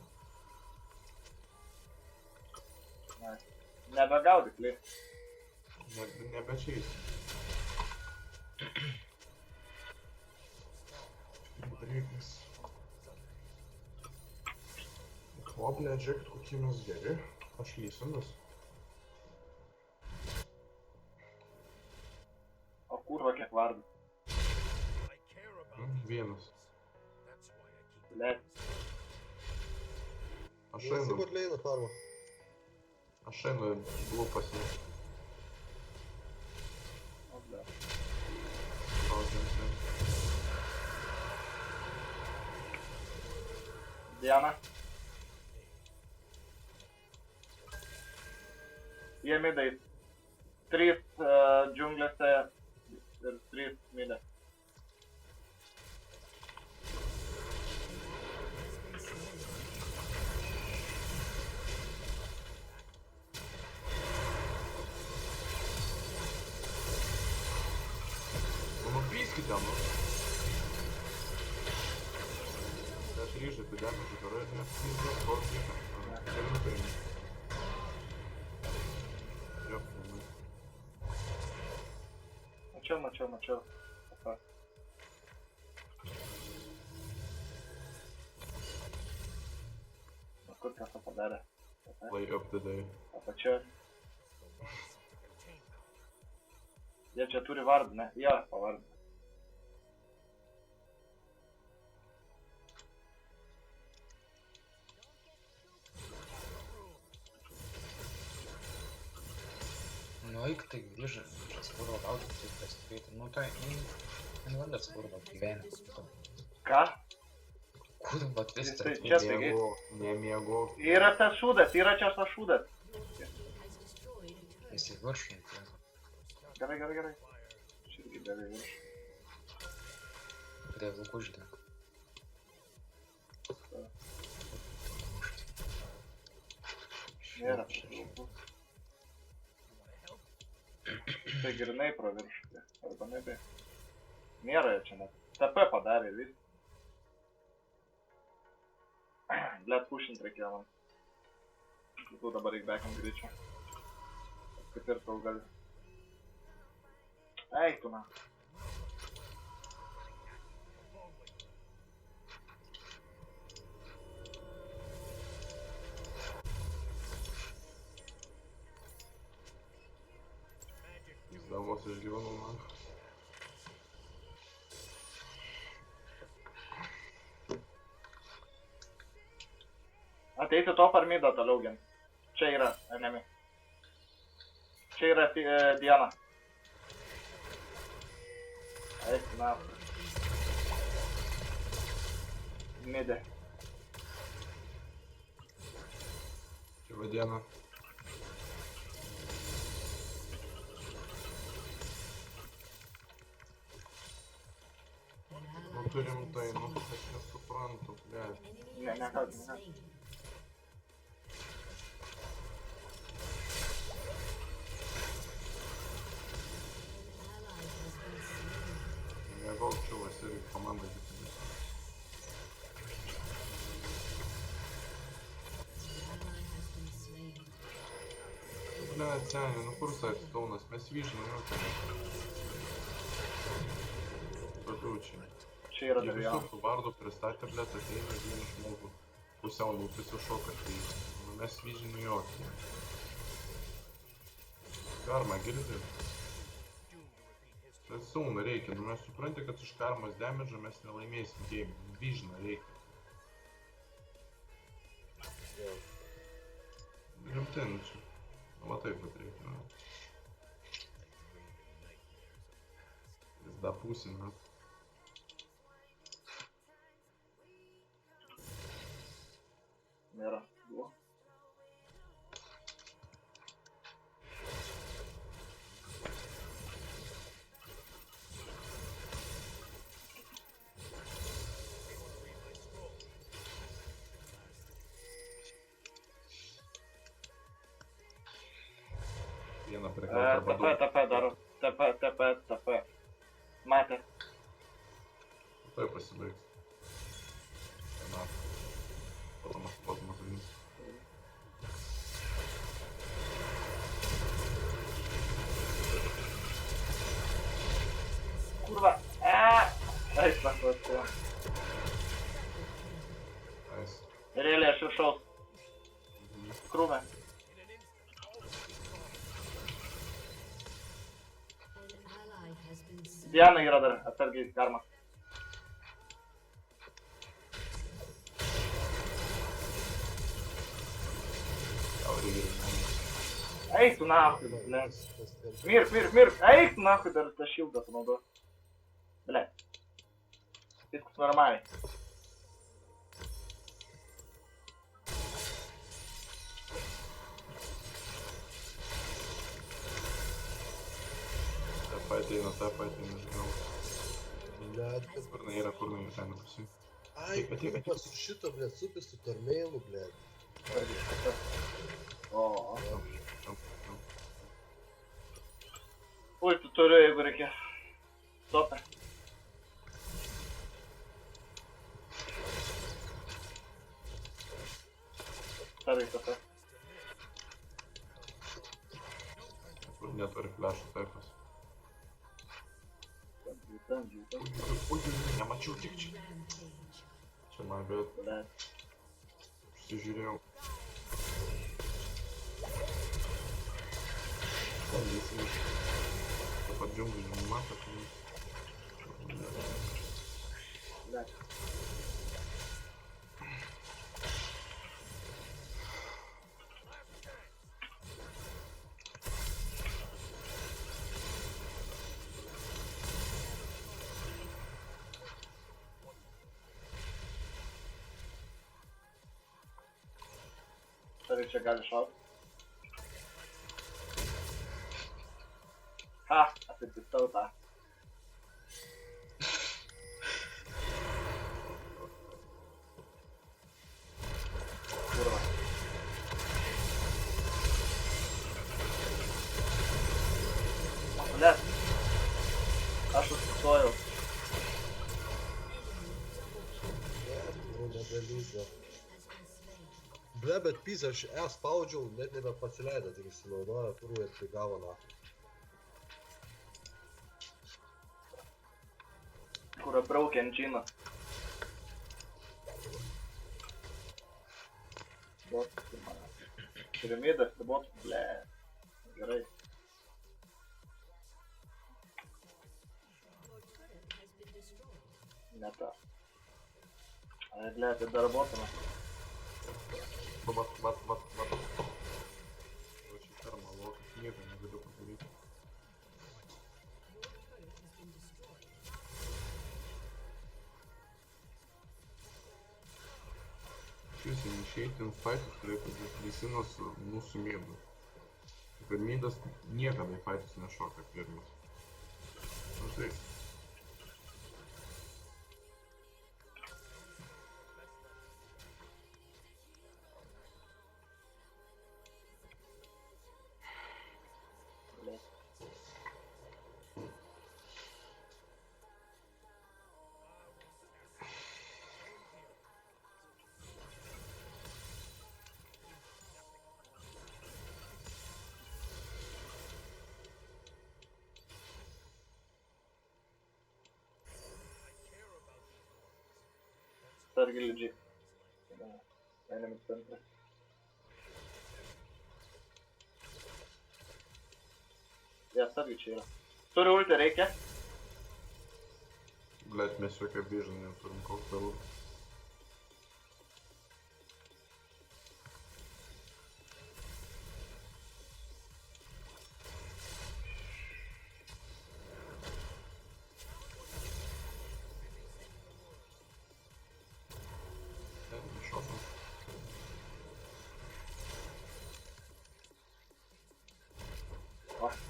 Nebegaudyk, lyg. Nebečiais. Dalykas. O, blėt, žiūrėkit, kokie mes geri. Aš lysinas. O kurva kiek vardų. I care Vienas. Блядь. Aš Visi einu, botleina parvo. buvau pasiekti. O, блядь. Diana. Jie midai. 3 džiunglėse ir 3 midai. Nu pyskite, nu. Aš ryžai, tai damage darai, nes pyskite, korpite. Gerai, paimi. Jo, nu. Mačiau. Apa. O kur kas padarė? Lay up the day. Apačioje. Jie čia turi vardą, ne? Jo, pavardą. Ну, eik tai grįžai, čia skurvo gaudyti, tai pastebėti. Nu, tai, nevada skurvo gyvenime. Ką? Kur vat vis Jis tai tai čia taigi. Nemiegok. Yra tas šūdas, yra čia tas šūdas. esi viršum. Gerai. Aš irgi beveik virš. Prie vilkų žinok. Nėra prie vilkų. Tai grinai pro viršų. Arba nebe. Nėra jie čia net. TP padarė vis. Blet pušint reikėjo man. Tu dabar reik bekam greičiau. Kaip ir tau gali. Eik tu man. Davos išgyvenau, man. Ateiti top ar midą toliau gint. Čia yra enemy. Čia yra Diana. Eik, na. Midė. Čia vadiena. Nu turim tai, nu aš nesuprantu, blėt. Ne. Mėgau čiuvas ir komanda didelis. Blėt, seniai, nu kur saitstaunas, mes vyžinam jau ten. Tokių čia. Čia yra Jie dar visų vienas. tų vardų pristatė, blėt, ateina vieną žmogų. Pusiau lūpis užšoka, tai nu, mes vyžinam jokį. Karma, girdi? Tai sauna reikia, nu mes supranti, kad iš karmos damage mes nelaimėsim game. Vyžina reikia. Rimtai, nu čia. Va taip pat reikia, nu. Jis da pusina. Nėra. Buvo. Vieną prikeltą arba du. TP daro. TP. Matė. Tai pasibaigs. Na. Potom atvyks. Kurva. Eik, sakot. Nice. Realiai aš viršaus. Krūmė. Diana yra dar, atsargiai karma. Eik tu nahui, Man, blėt. tas Mirk. Eik tu nahui, dar tą šildą panaudo. Blėt. Viskas normaliai. Taip ateina, žinau. Net, kad... Kur yra, ten pusė. Ai, Ateik. pas su šito, blėt, supis su tormėlu, blėt. O. Čia. Ui, tu turiu, jeigu reikia. Stopę. Tarai, tata. Kur neturi flešų taifas. Bandžiu. Ui, nemačiau tik čia. Čia man bet Blėt. užsižiūrėjau. Ten visi. Taip pat džiunglių mato, kad... Blėt. Tarai čia gali šaut. Ha, apipistau tą. Kurva. Blėt. Aš sustojau. Nebeliūdė. Ble, bet pys, aš spaudžiau, net nebepasileido, tik įsinaudojo, turų ir prigavo nafį. Kur braukė engine. Botas ir mane. Piramidas, tai botas, ble. Gerai. Ne ta. Ai, ble, tai dar botame. Vat. Va šį karmą, lokas nieko negaliu padaryti. Šis išeiti ant faitus turėtų būti Lisinas su mūsų mėdu. Kad mėdas niekada į faitus nešoka pirmas. Nu tai. Sargi lidžiai. Einame centrą. Ja, sargi čia yra. Turi ulti, reikia? Blet, mes jokią vision neturim, koks dar ulti.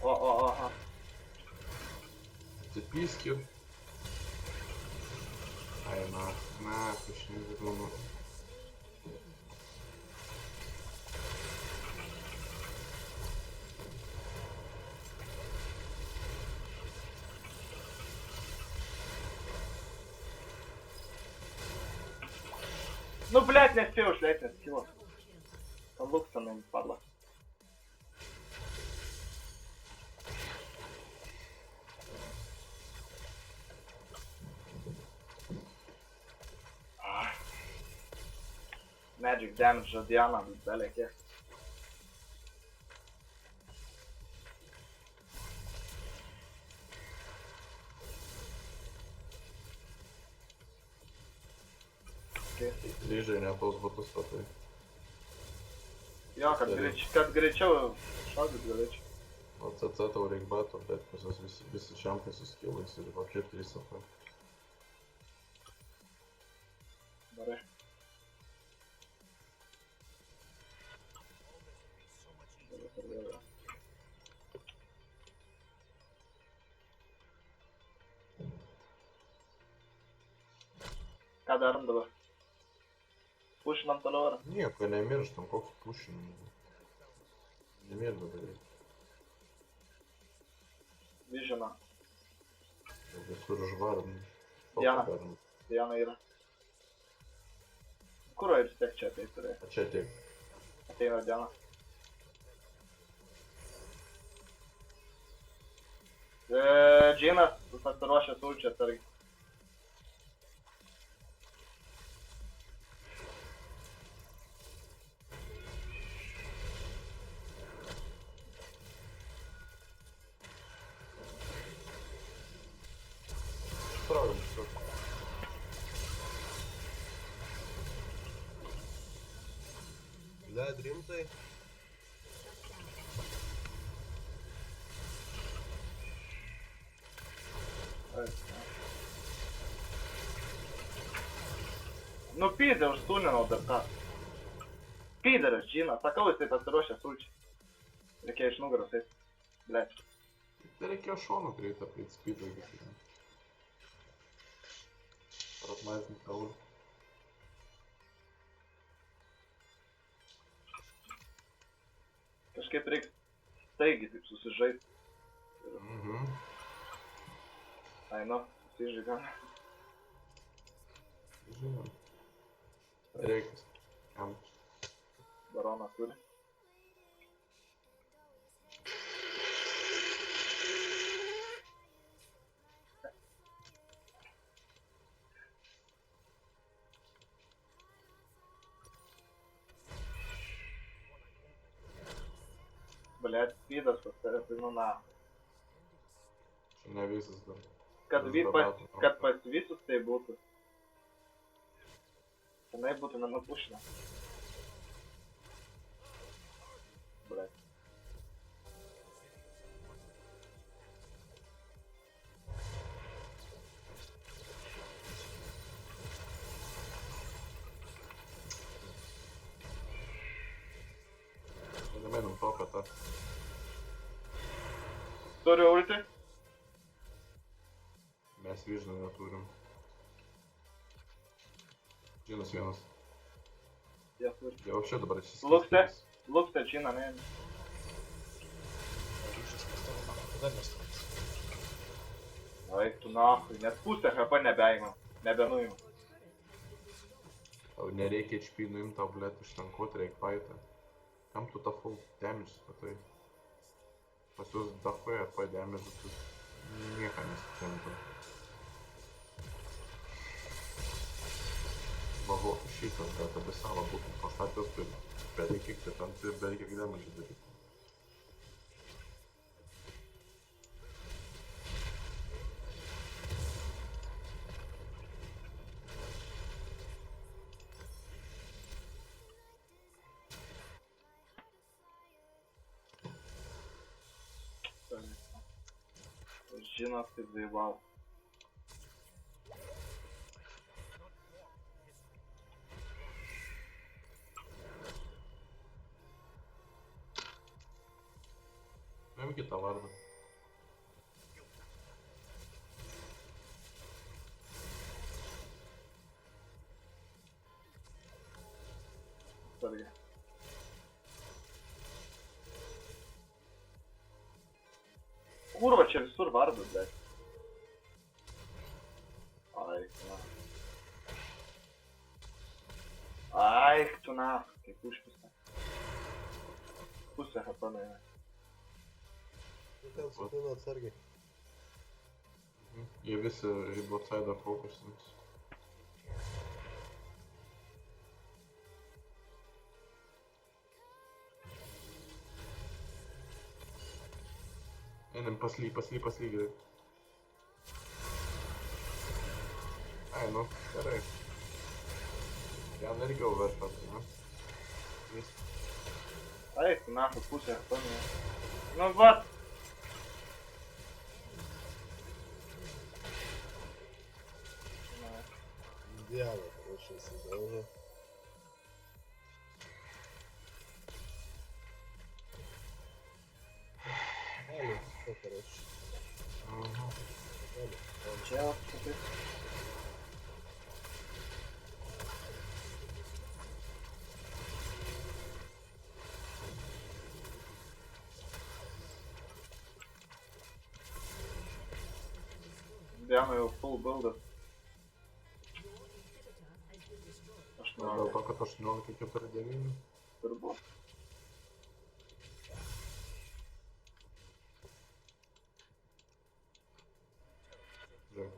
О. Записки. Ай, нахуй, не верну. Ну, блядь, не спел, блядь, не спел. Там лук-то нам падла. Magic damage od Diana, belek je. Lyžiai ne tos batus statai. Jo, kad greičiau šaudyt galėčiau. O CC tau reik bato, bet pas jos visi čempai su skillais ir kokie 3 AP. Gerai. Ką darom dabar? Pušinam toliau ar? Nieko nemirštam, koks pušinimas. Nemirt dabar reikia. Visioną. Visur žvarn. Diana. Diana yra. Kuro ir tiek čia tai turėjo. A čia tiek. Ateina Diana. Džinas pasiruošęs ulčią atsargiai. Traujam šitą. Bled, rimtai? Nu pydė užstūninau dar ką. Pyderas Džinas, sakau jisai pasiruošęs ulčią. Reikėjo iš nugaros eit. Blėt. Tai reikėjo šoną turėti apie speedą visą. Ratmaizint kaulį. Kažkaip reikia staigiai taip susižaist. Ai nu, susižaidam. Žinom. Reikia. Jam. Baroną turi. Blėt, speedas pas tave, tai nu na. Čia ne visas dar. Kad pas visus tai būtų. Tenai būtų nenupušinę. Blėt. Nemenam to, kad tą. Turiu ulti. Mes vižną neturim. Džinas vienas. Jie turi. Jau čia dabar išsiskirstys. Lukste Džiną, ne. Grįžęs pas tavo mano, tada nestovės. Eik tu nahui, net pusę HP nebeima. Nebenuima. Tau nereikia HP nuimt tau, blėt, ištankuot, reik fightą. Kam tu tą full damage statai? Pas jūs dafoje AP damage, tu nieką nesitemta. Vago šitas, bet apie savo būtum pastatęs, tai bereikia kitam, tai bereikia damage daryti. Džinas taip zaibau. Nuim kitą vardą. Atsargiai. Kurva, čia visur vardas, bet. Ai, na. Ai, tu na, kaip užpisa. Pusę HP nuėmė. Tu ten sutino atsargiai. Jie visi į botsaidą fokusins. Einam pasly greit. Ai, nu, gerai. Jam irgi overshot, ne? Vis. Eik, tu nafig pusę, pamė. Nu, vat. Diana, короче, įsidaužo. Gali, ko, короче. Aha. Gali, gali. Čia kažkaip. Diana jau full buildas. Aš Dėl noriu. to, kad 18-4-9. Turbūt. Žiūrėk.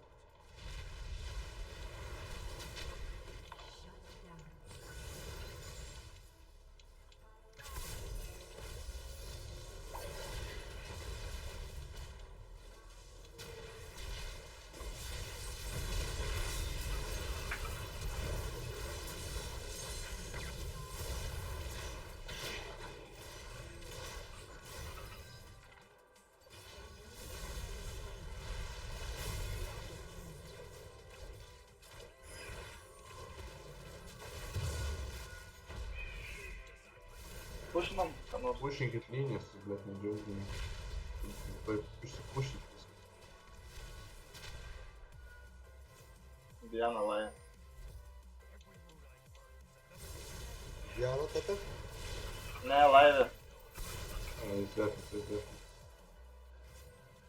Pušinam, ką nors. Pušinkit linijas, blėt, nedžiaugiam. Taip, išsipušit viską. Diana laja. Diana tapė? Ne, laivė. Jis defis.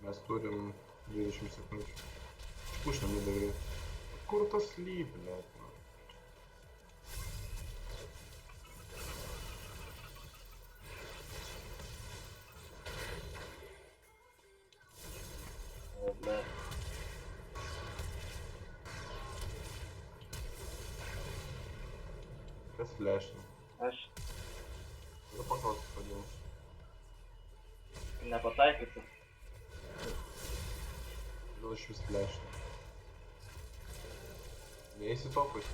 Mes turim 20 sekundžių. Išpušinam jį dabar. Kur tas lyp, blėt, man? O, ble. Kas flešina? Aš Tada paklausti, kodėl. nepataikysiu. Kodėl iš vis flešina? Neįsi topais.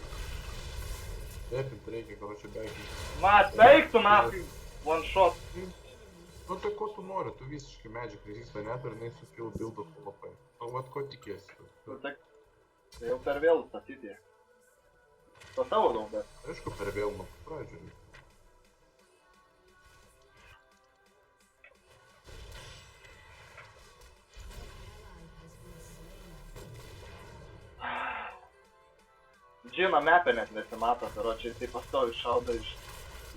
Defint reikia, karočią beigį. Mat, eik tu nafig. One shot. Nu tai ko tu nori, tu visiškai Magic Resistą net ir neįsi kill buildą full AP. Nu vat ko tikiesi? Nu, tai jau per vėlų statyti. To savo daug, bet. Aišku, per vėl nuo pradžių reikia. Džino mepė net nesimato, karočią jisai pastovi šaudo iš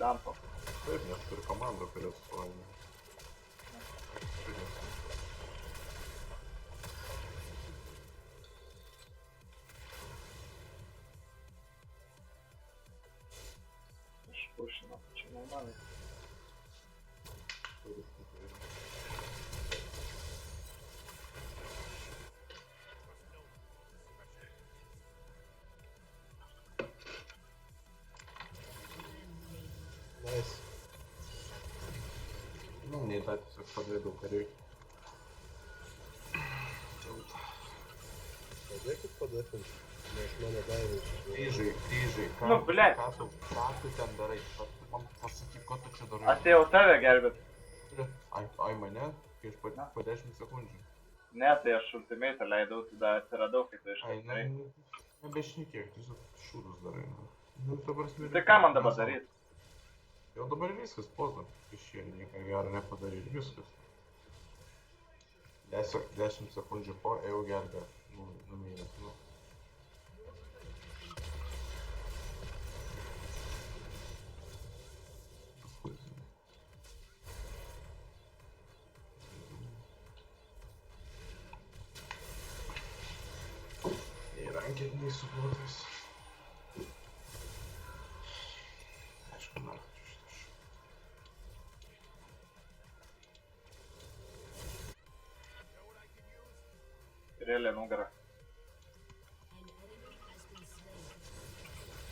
lempo. Taip, nes turi komandą, kurią suvaidina. Aš pušinu, čia normaliai. Nice. Nu, nei tą tiesiog padėdau, ką reikia. Padėkit padėkint. Nes mane davė iš Kryžai, kryžai. Nu, blet. Ką tu ten darai? Man pasakyk, ko tu čia darai. Atėjau tave gelbėt. Ai mane? Kai aš po 10 sekundžių. Ne, tai aš ultimate leidau, tada atsiradau, kai tu Ai, iškart. nebešnekėk, tiesiog šūdus darai. Nu, ta prasme, Tai ką man dabar daryti? Jau dabar viskas, poza. Išėjo, nieko gero nepadarė, viskas. 10 sekundžių po, jau gelbė. Numynės, nu. Įrankiniai su plotais. Aišku, narkočių šitas. Realiai nugarą. An enemy has been slain.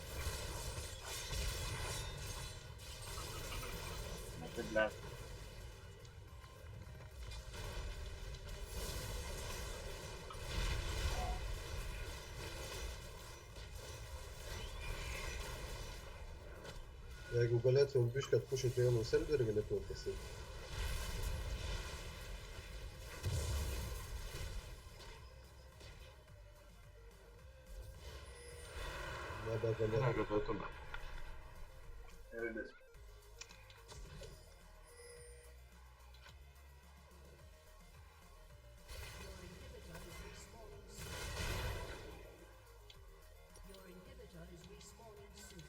Nu tai ble. Jeigu galėtumėm biškį atpušinti vieną serverį, galėtumėm pasiekti. Nebegalėtum. Negalėtume. Ir Your inhibitor is respawning soon.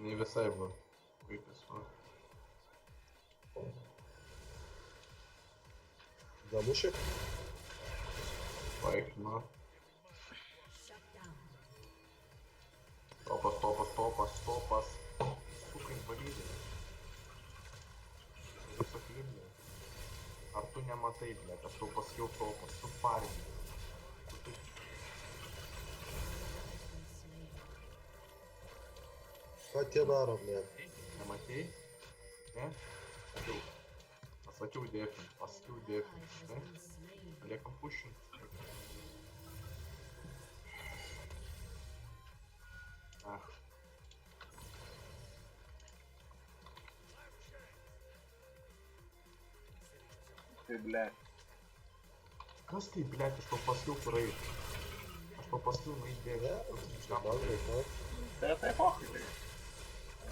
Ne visai buvo. Vaikas, va. Damušė? Vaikino. Shut down. Topas, topas, topas, topas. Suka invalidė. Tiesiog liūdė. Ar tu nematai, blėt, aš tau pasakiau topas, tu farinė. Ką tie daro, ble? Nematei? Ne? Sakiau. Pasakiau dėfint, pasakiau dėfint. Ne? Liekam pušint. Ach. tai, blėt. Kas tai, blėt, aš tau pasakiau, kur eit. Aš tau pasakiau, nueit Ne, dėfint. čia man taip, ne? Tai pochui, tai.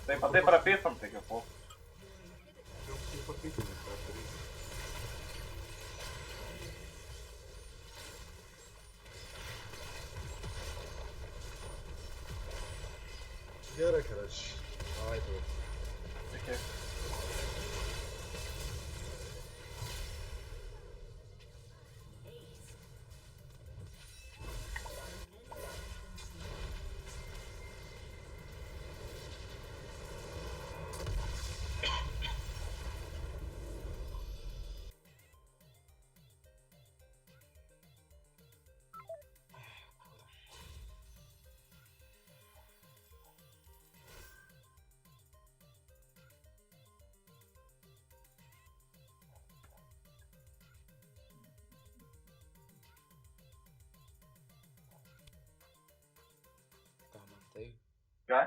Tai prapėsam, tai kaip pochui. Jau kaip patikinis, ką daryti. Gerai, karač. Ai, tu. Iki. Ką man tai? Ką?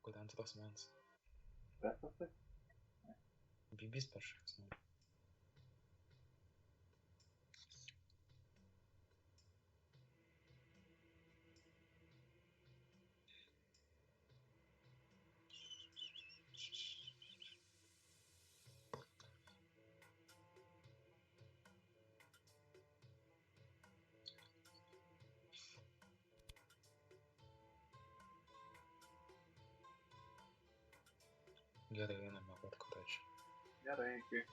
Kodėl antras mans? Testas tai? Bibis per šaksnų. Gerai, einame pat kotačių. Gerai, iki.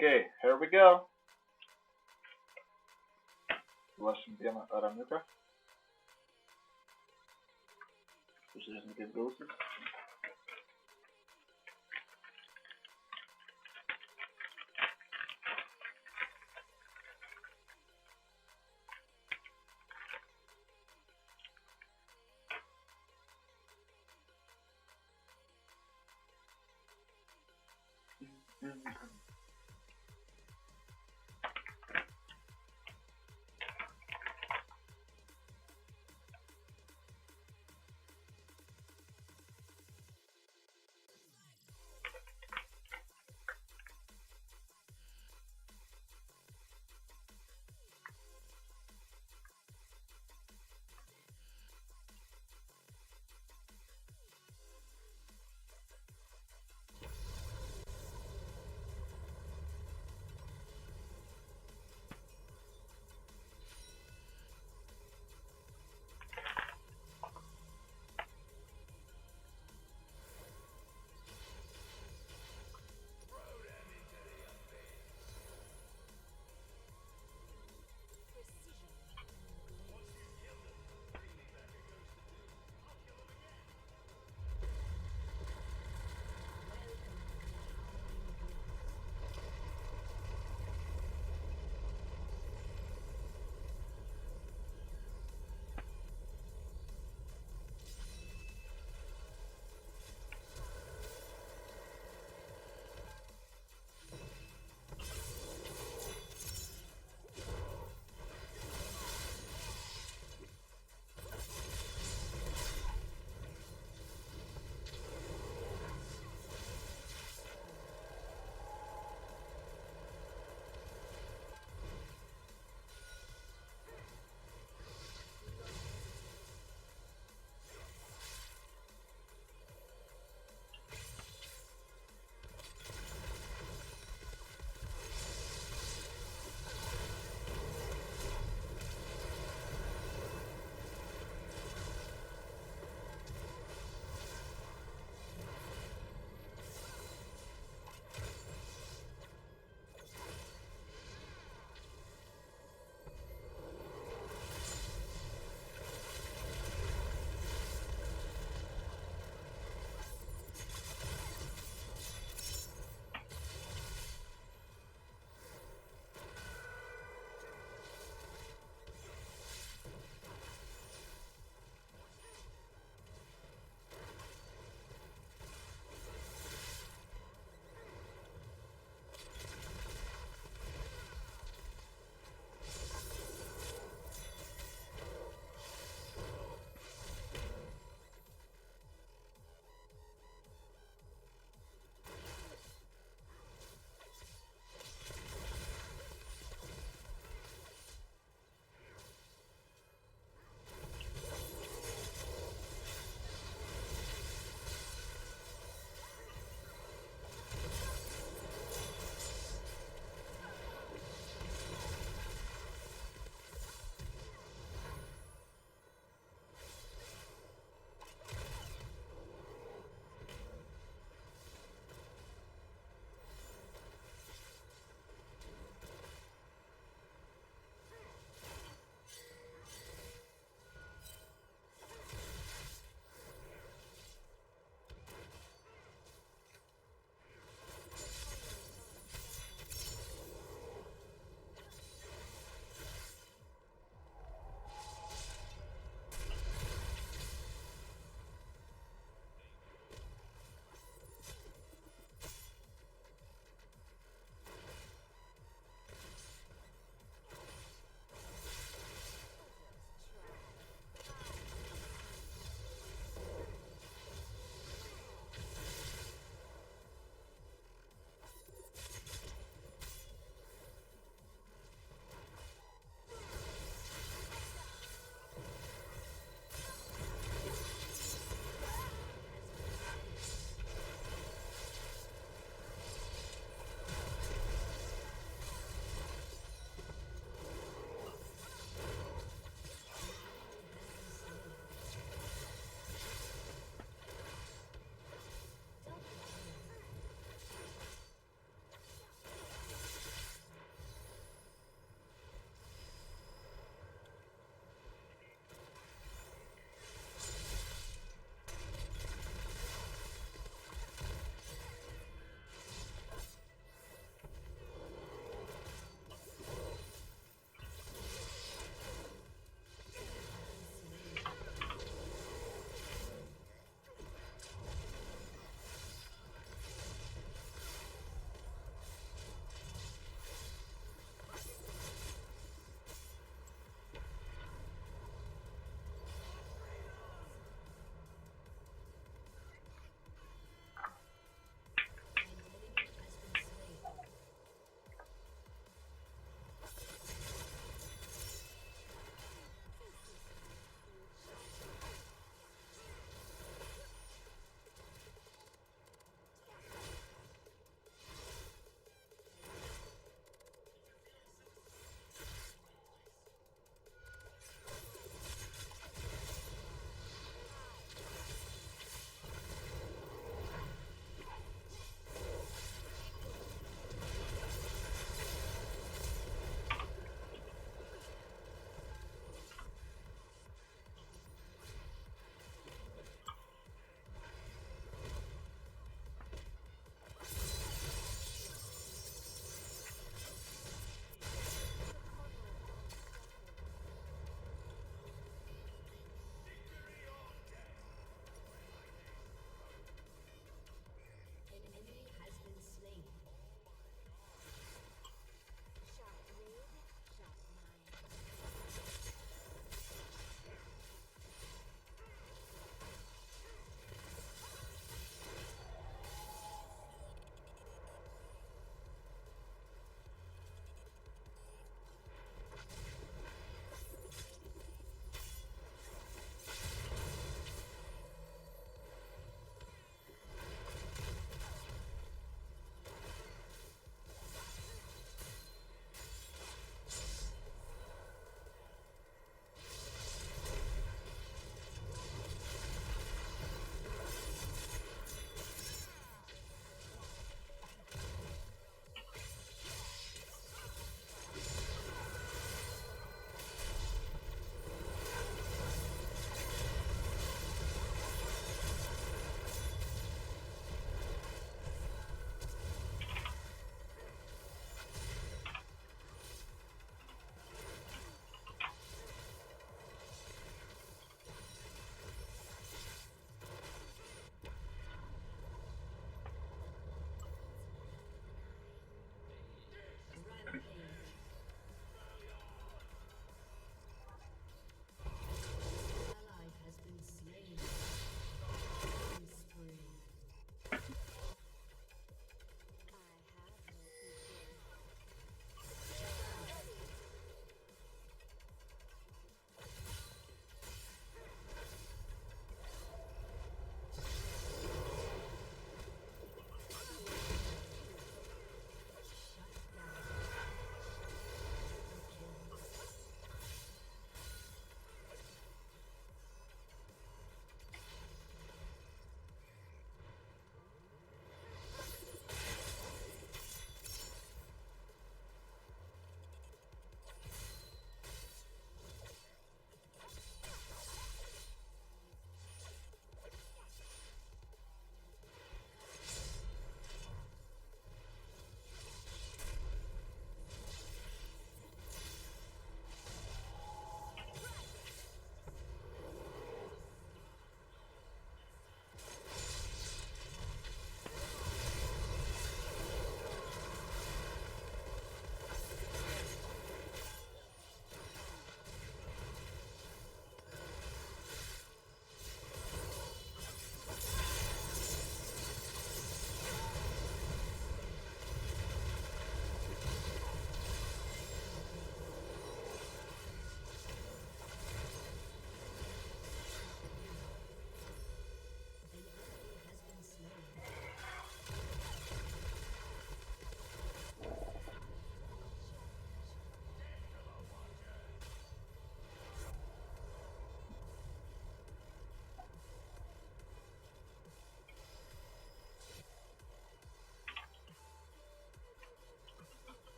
Okay, here we go. Ruošim vieną ramiuką. Pažiūrėsim, kaip gausis.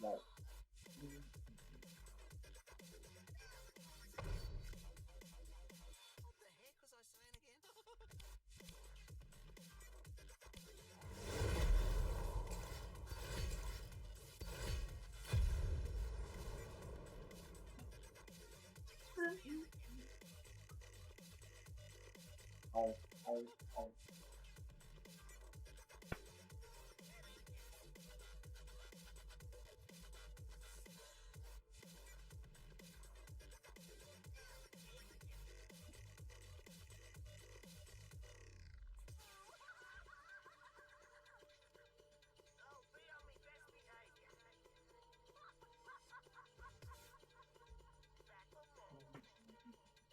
No. What the heck was I saying again? Au, au, au. Oh, be on me best behavior. Back for more.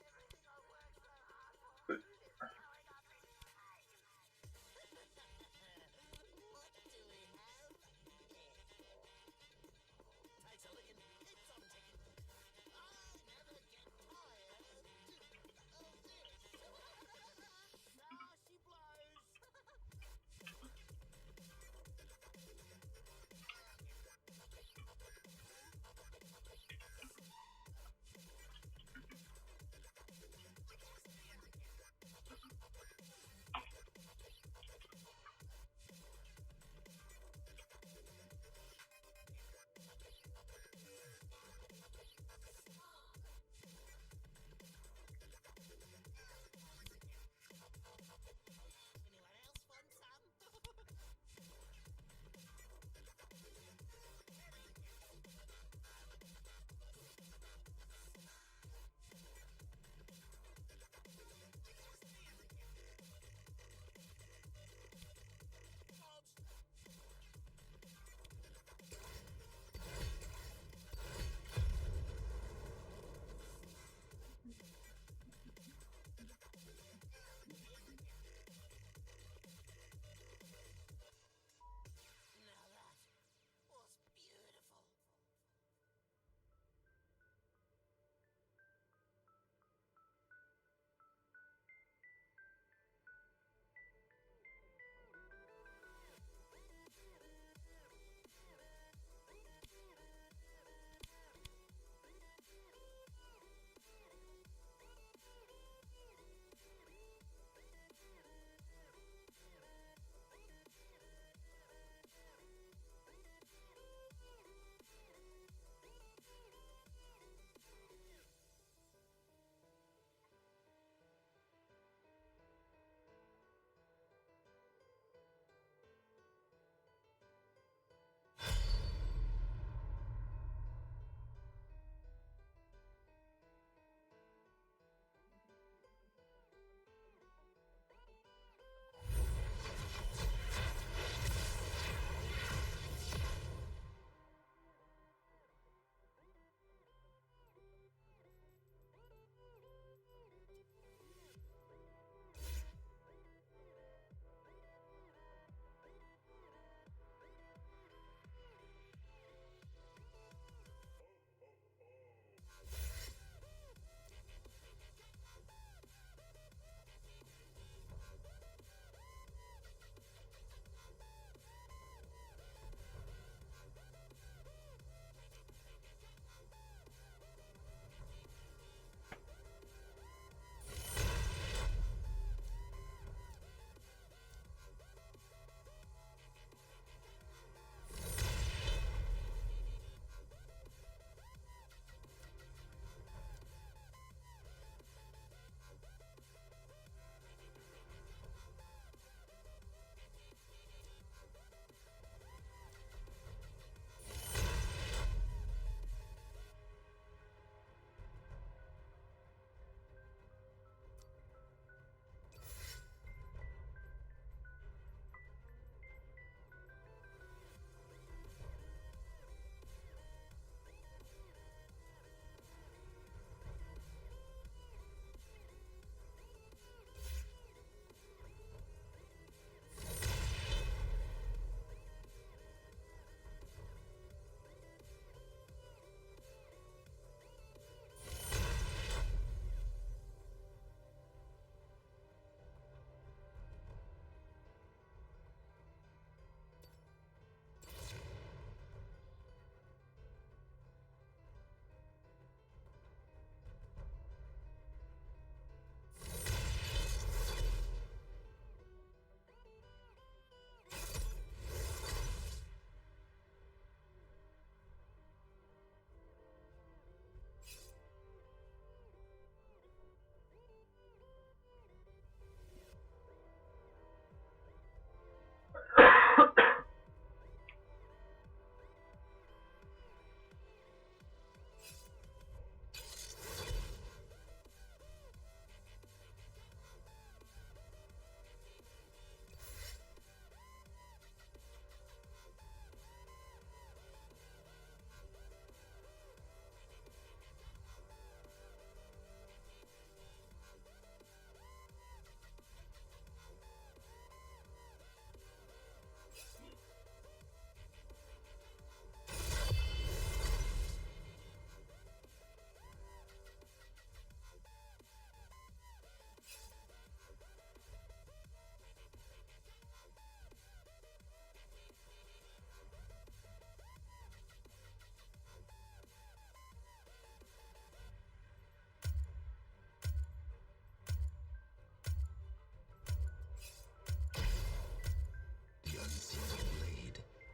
Everything I work so hard for. Is going up in flames.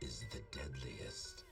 is the deadliest.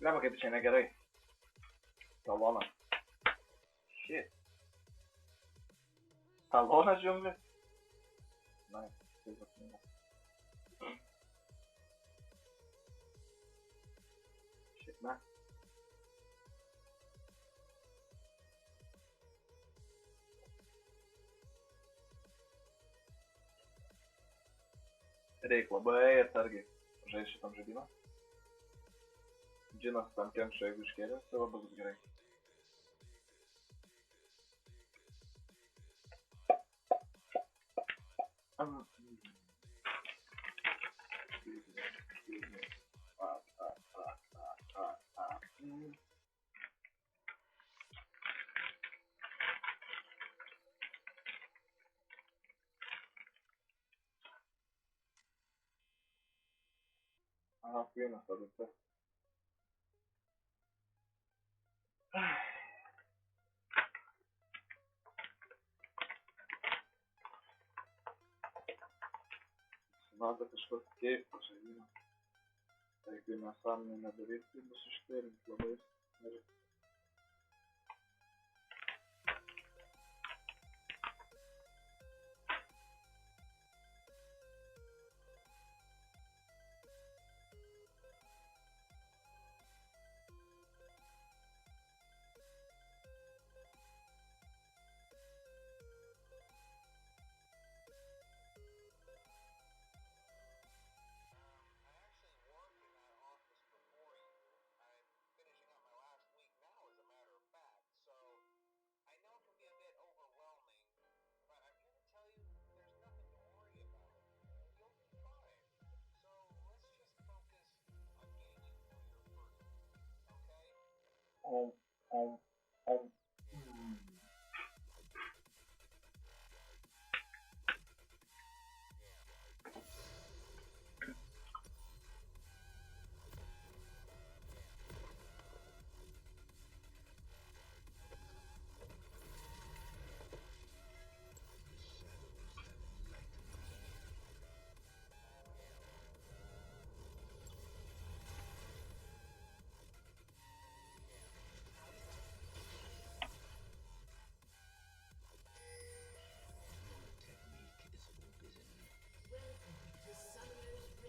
Lemba kaip čia negerai. Talonas. Shit. Talonas džiunglis? Nice. Tai prasminga. Shit, man. Reik labai atsargiai žaisti šitam žaidimą. Džinas tam kenčia, jeigu iškėlės, tai labai bus gerai. Aha, vienas tada čia. Mada kažkoks keistas žaidimas. Tai kai mes sąmonė nedarys, tai bus iškėlint labai gerai.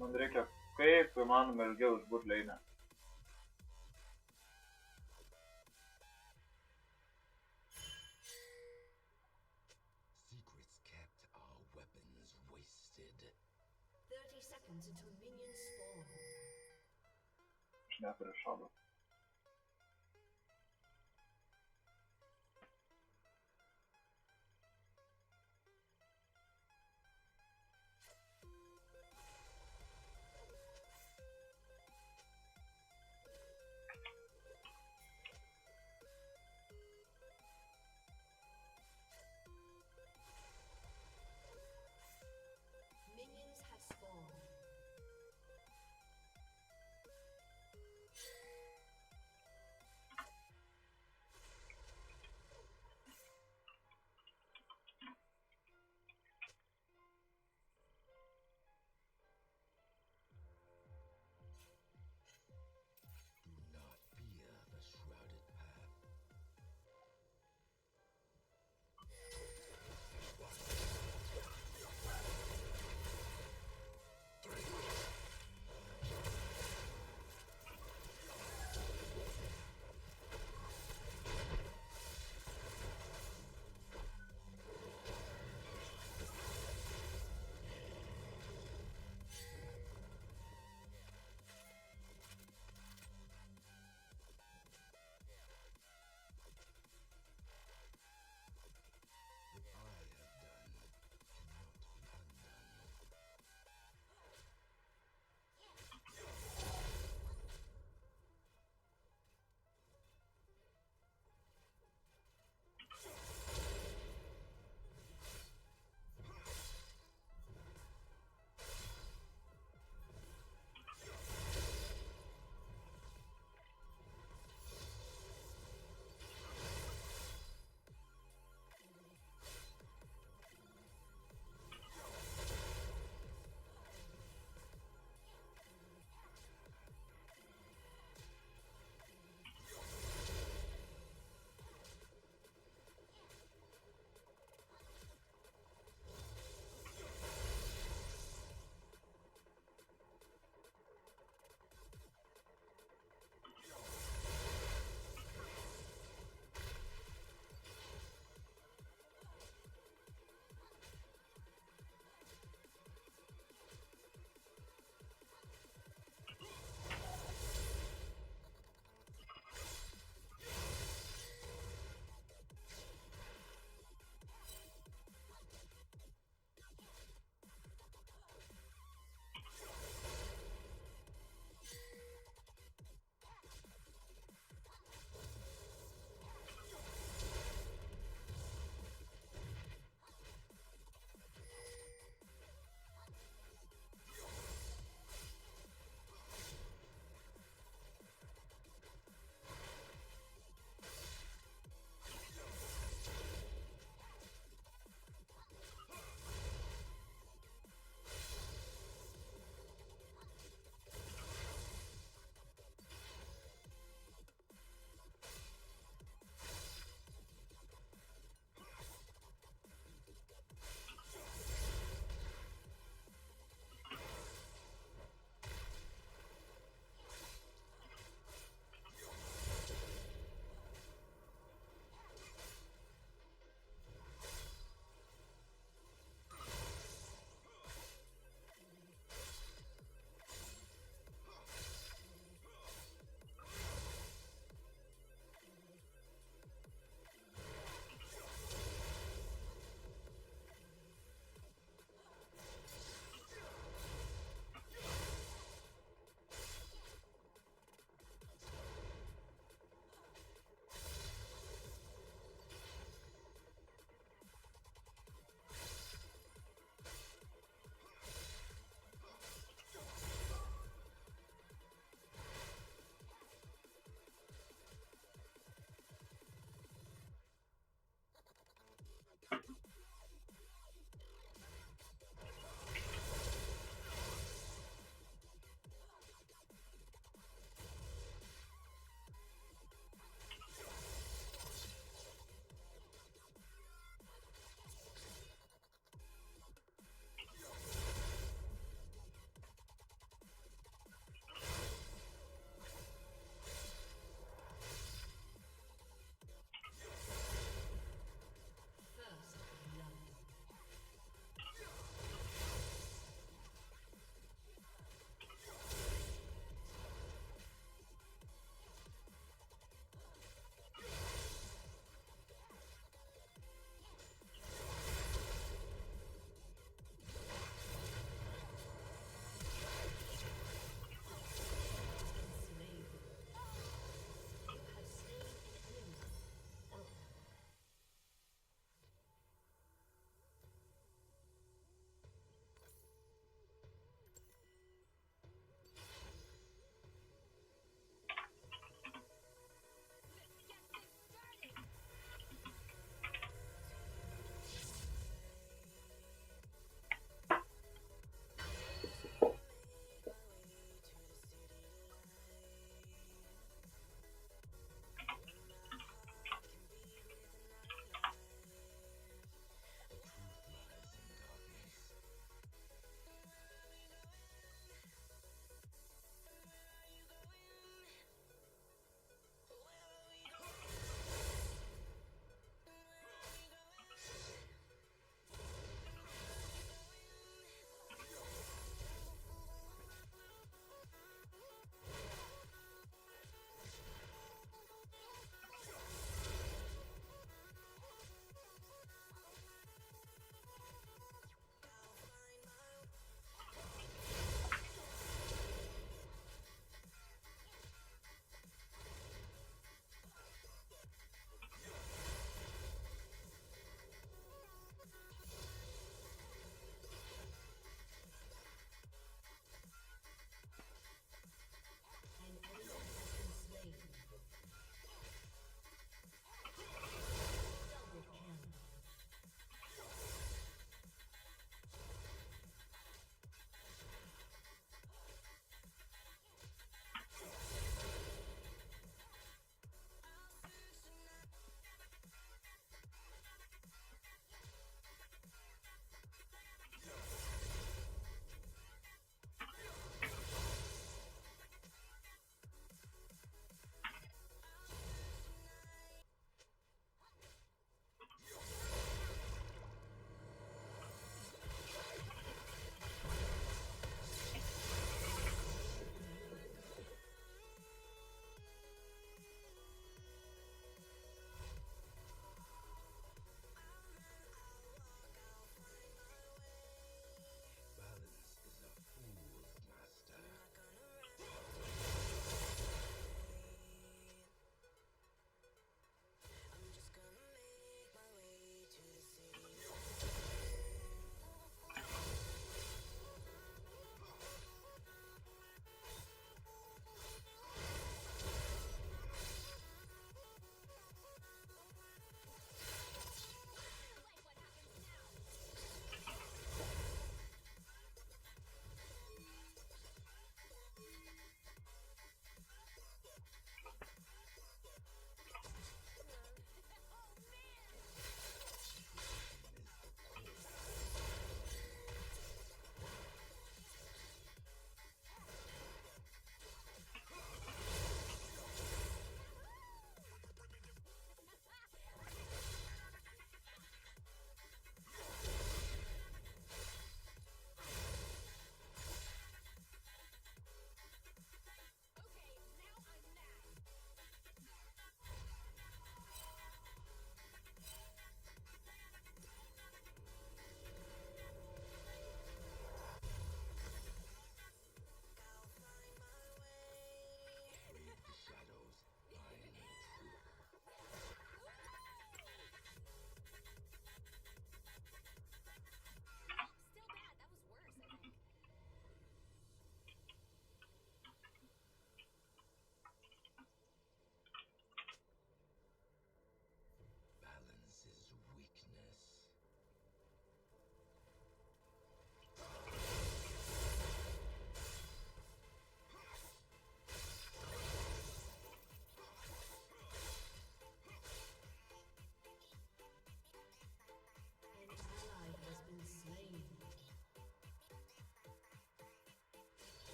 Man reikia kaip įmanoma ilgiau išbūt leinę. Secrets kept, our weapons wasted. 30 seconds until minions spawn. Aš neturiu šado. Minions have spawned.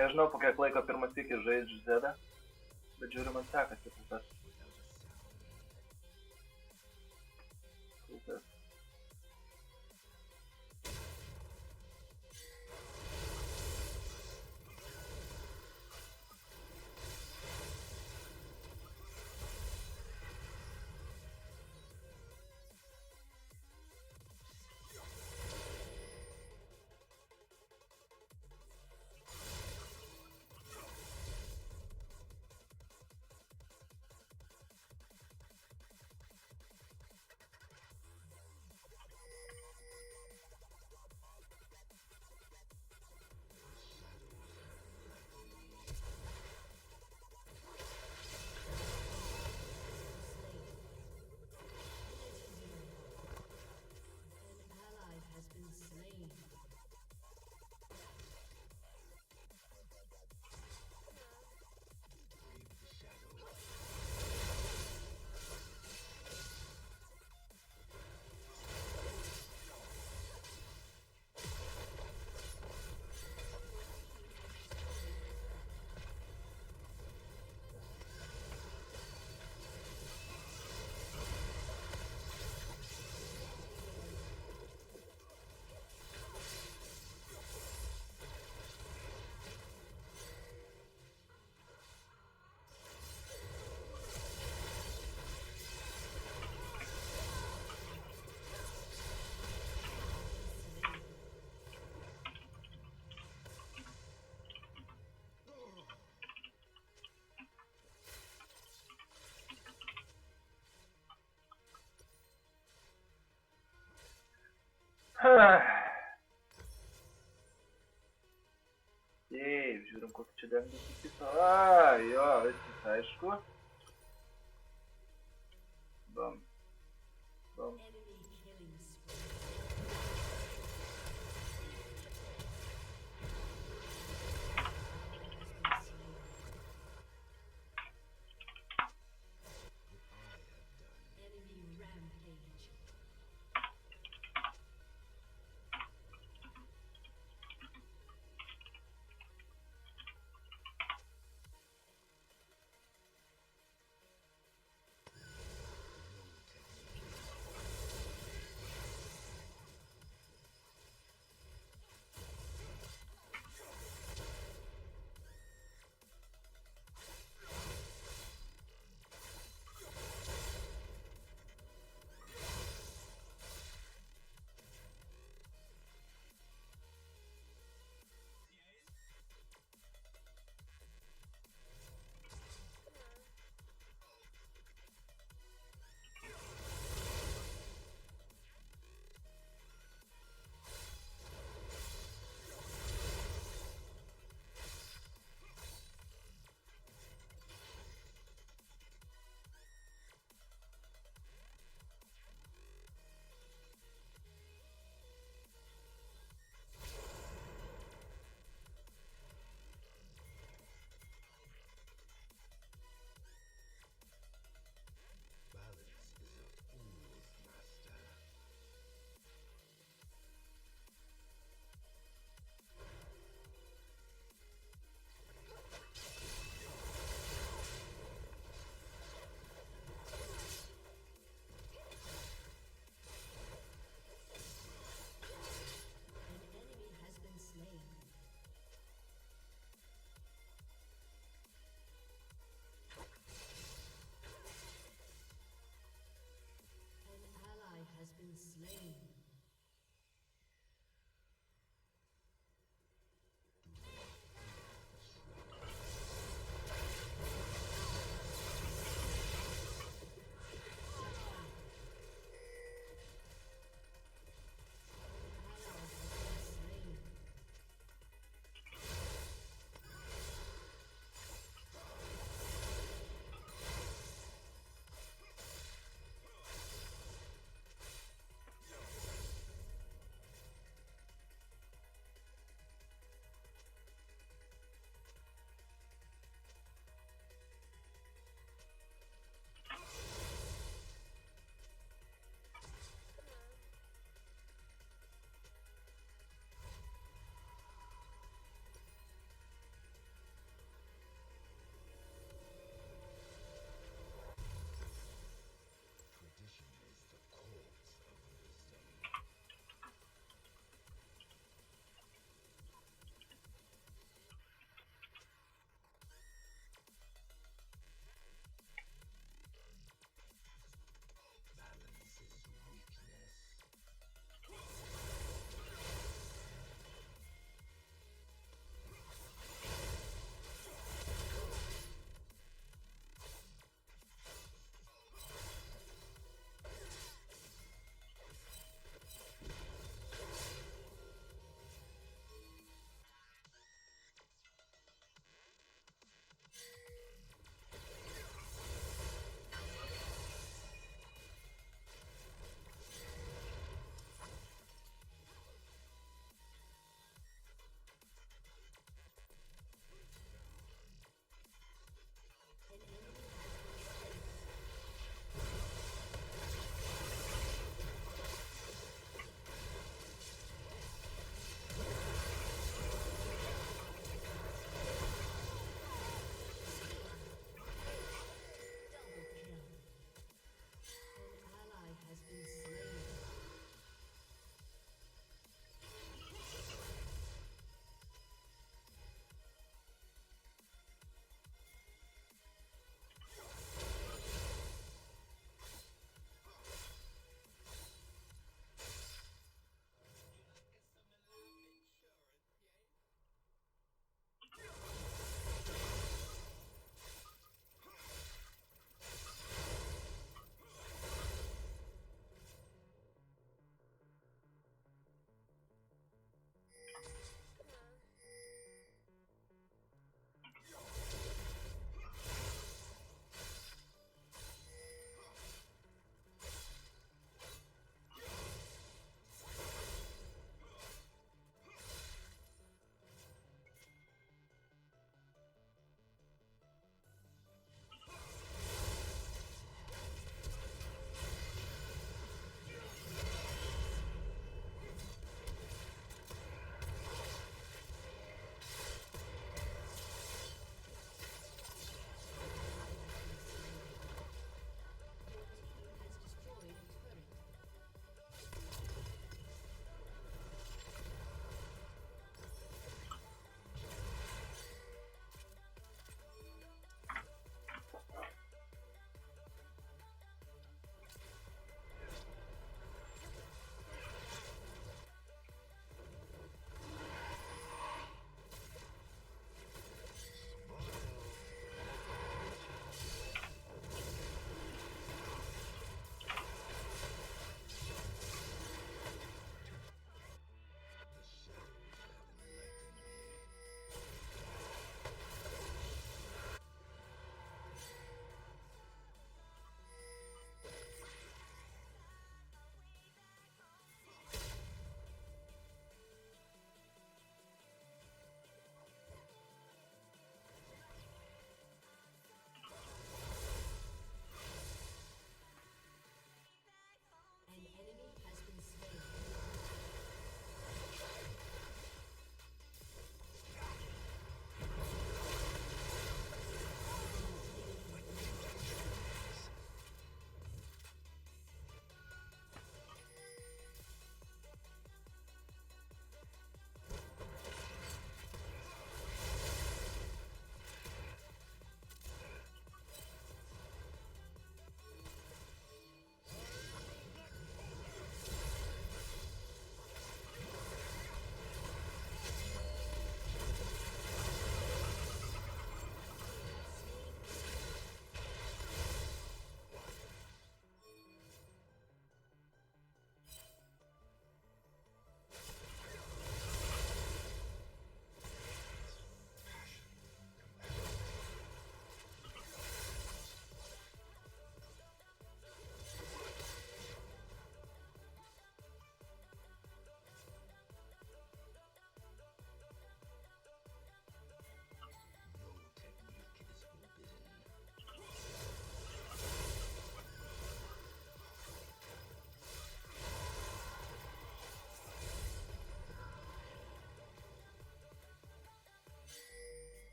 Nežinau, po kiek laiko pirmas sykis žaidžiu Zedą, bet žiūriu, man sekasi kol kas. Kol kas. An ally has been slain. Taip, žiūrim, kokį čia dengą susito. Jo, viskas aišku. Bam. Bam. Enemy killing spree. Has been slain. Enemy rampage.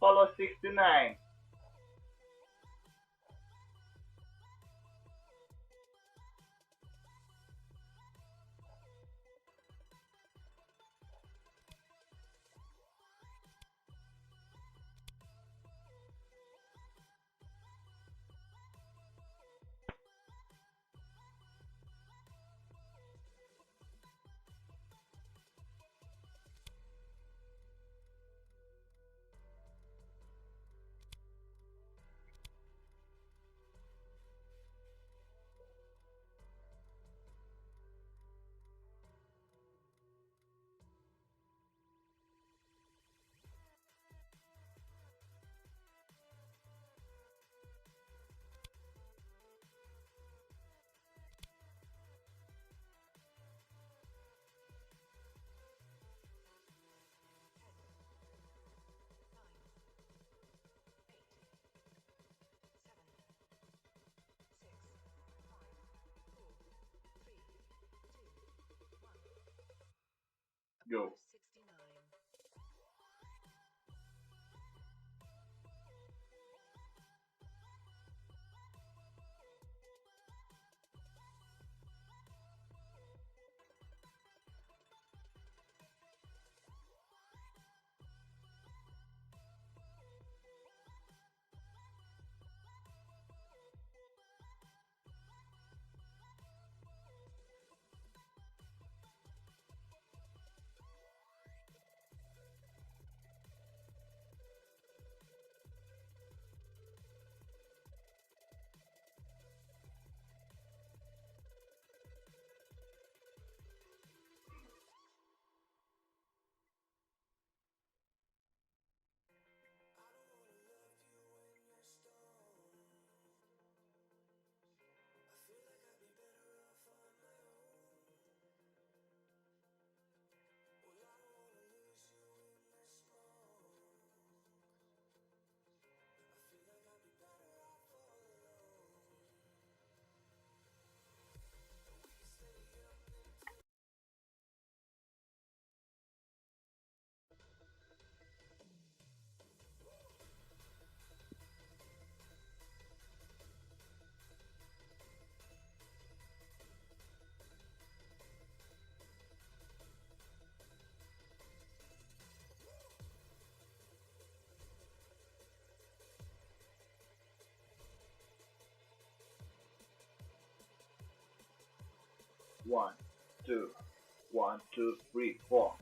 Follow 69. Go. 69. One, two, 1, 2, 3, 4.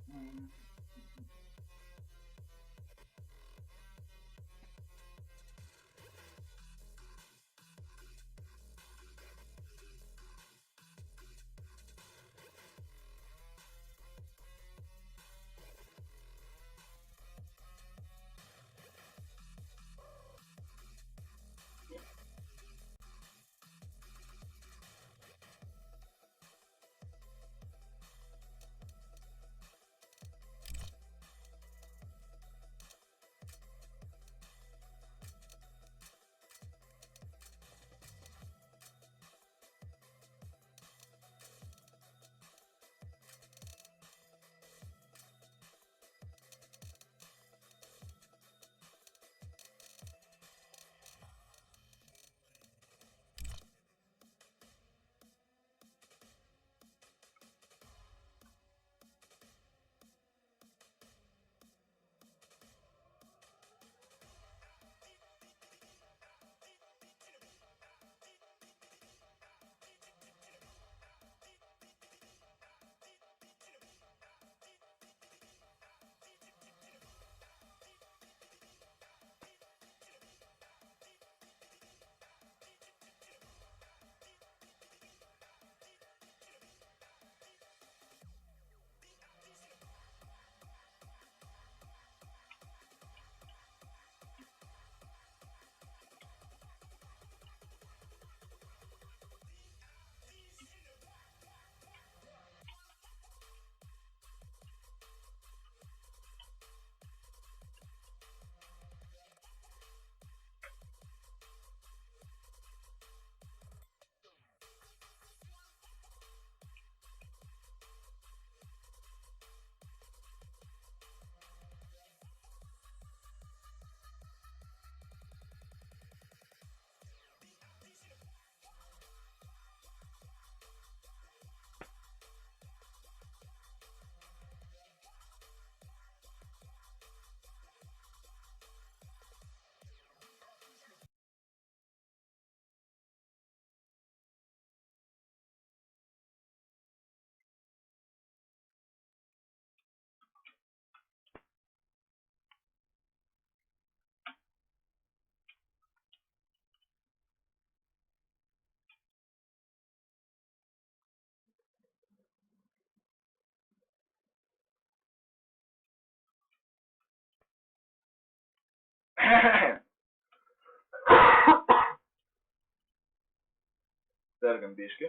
Sergam biški.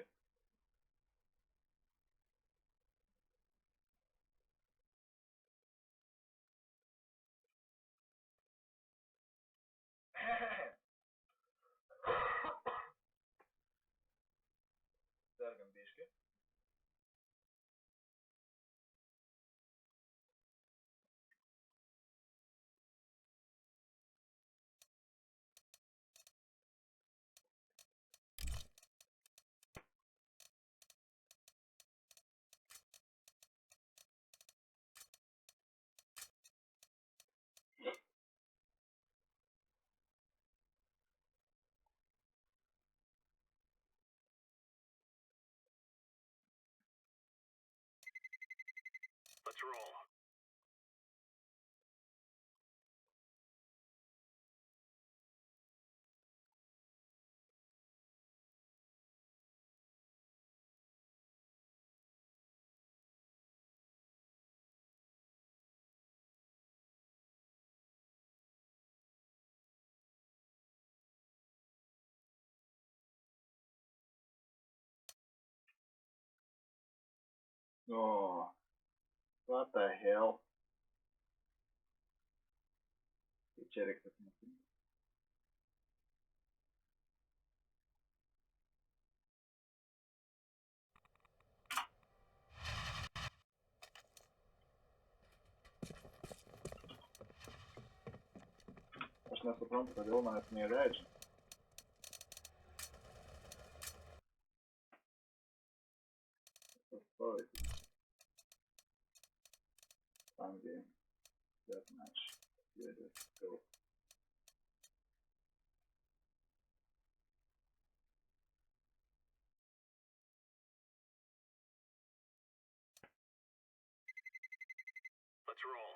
Sergam biški. Let's roll. Oh, what the hell? Tai čia reikia atmesti. Aš nesuprantu, kodėl manęs neįleidžia. Pastoviai. Fun game. Deathmatch. Here it is. Go. Let's roll.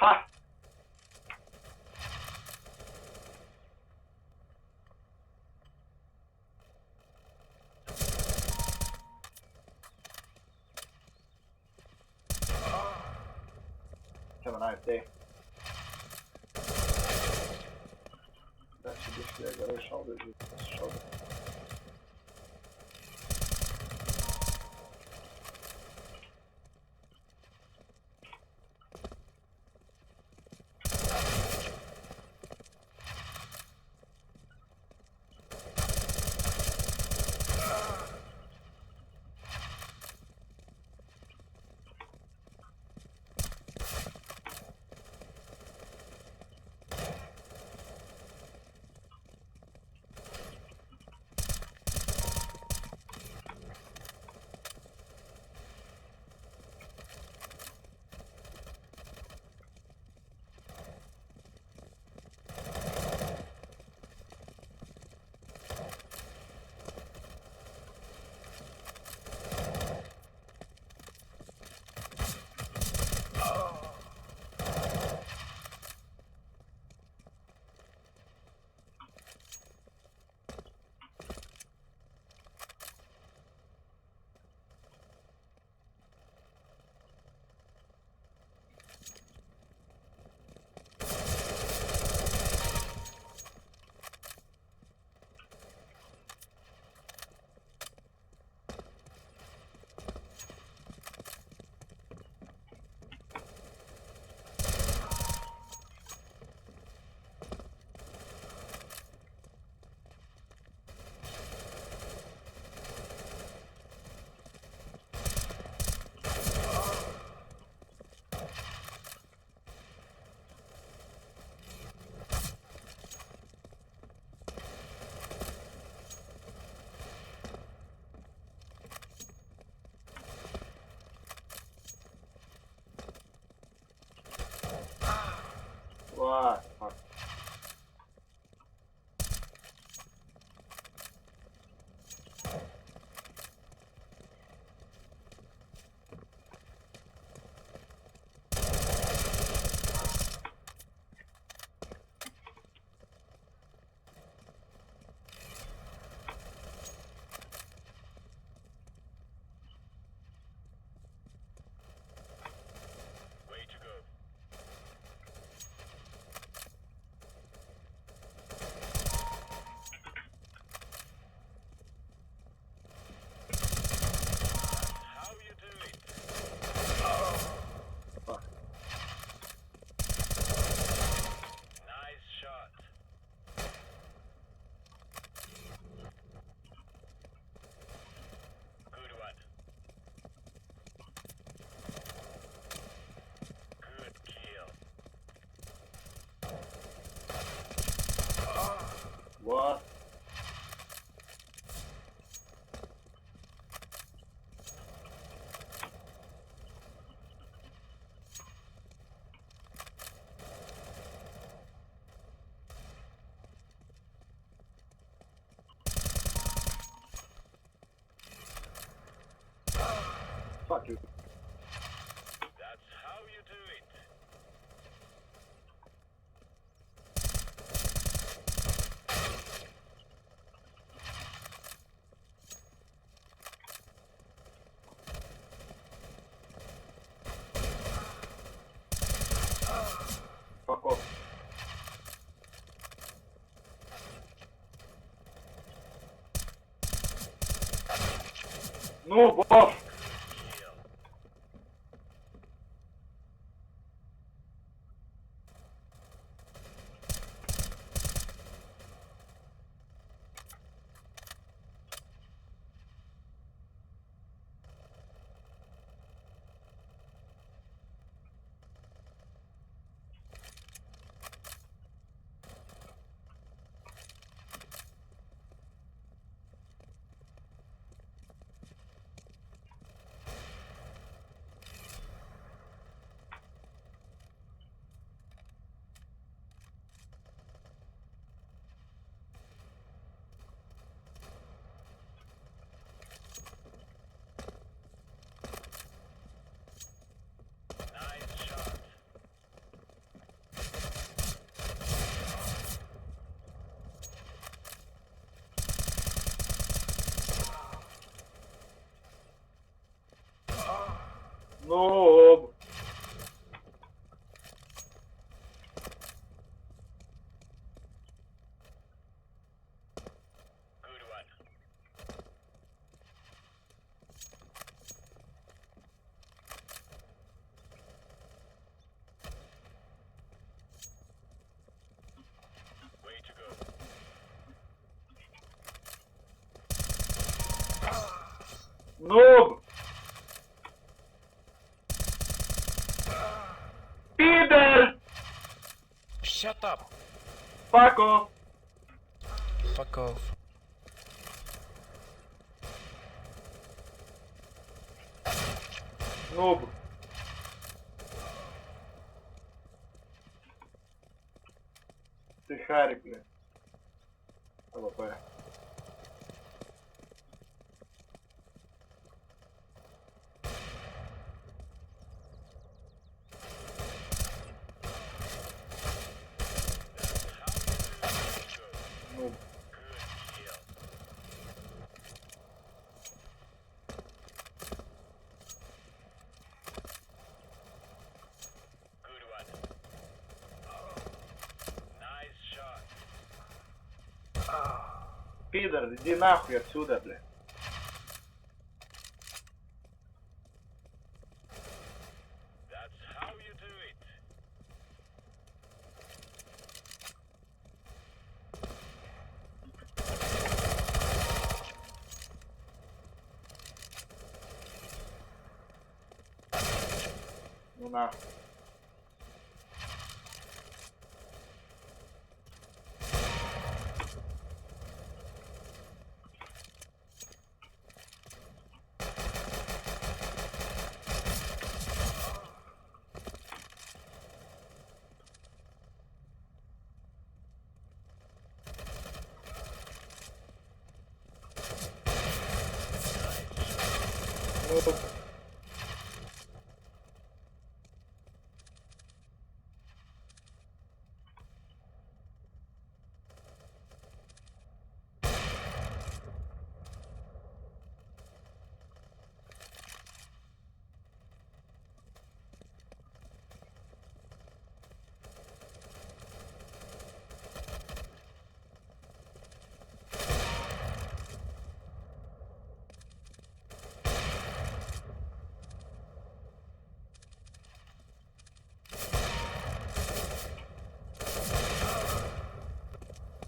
Ha! Have a nice day. Dar čia biškį gerai šaudai, žiūrėk, šaudai. Ну, бог! Ну, ну! Пидор! Shut up! Fuck off! Fuck off. Нуб. Ты харик, блядь. АВП. Нуб. Пидор, иди нахуй отсюда, блядь. Ну нахуй. Ну,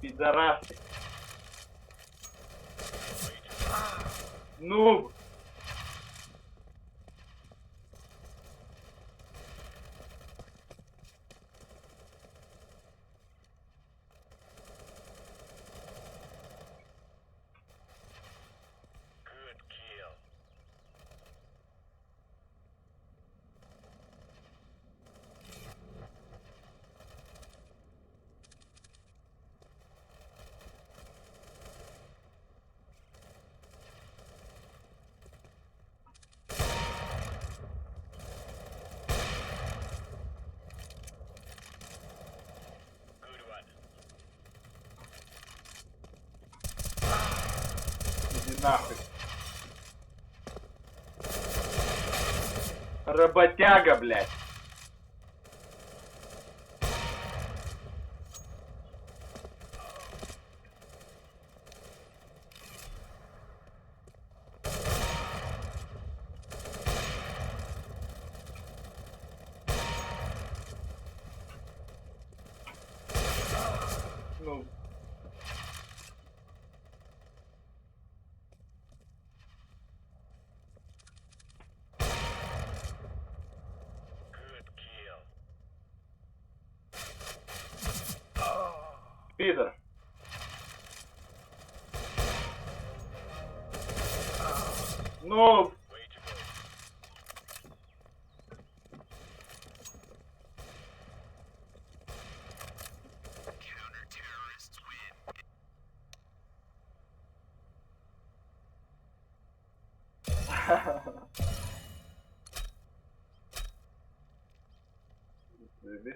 пидорасы. Ну. Иди нахуй. Работяга, блядь.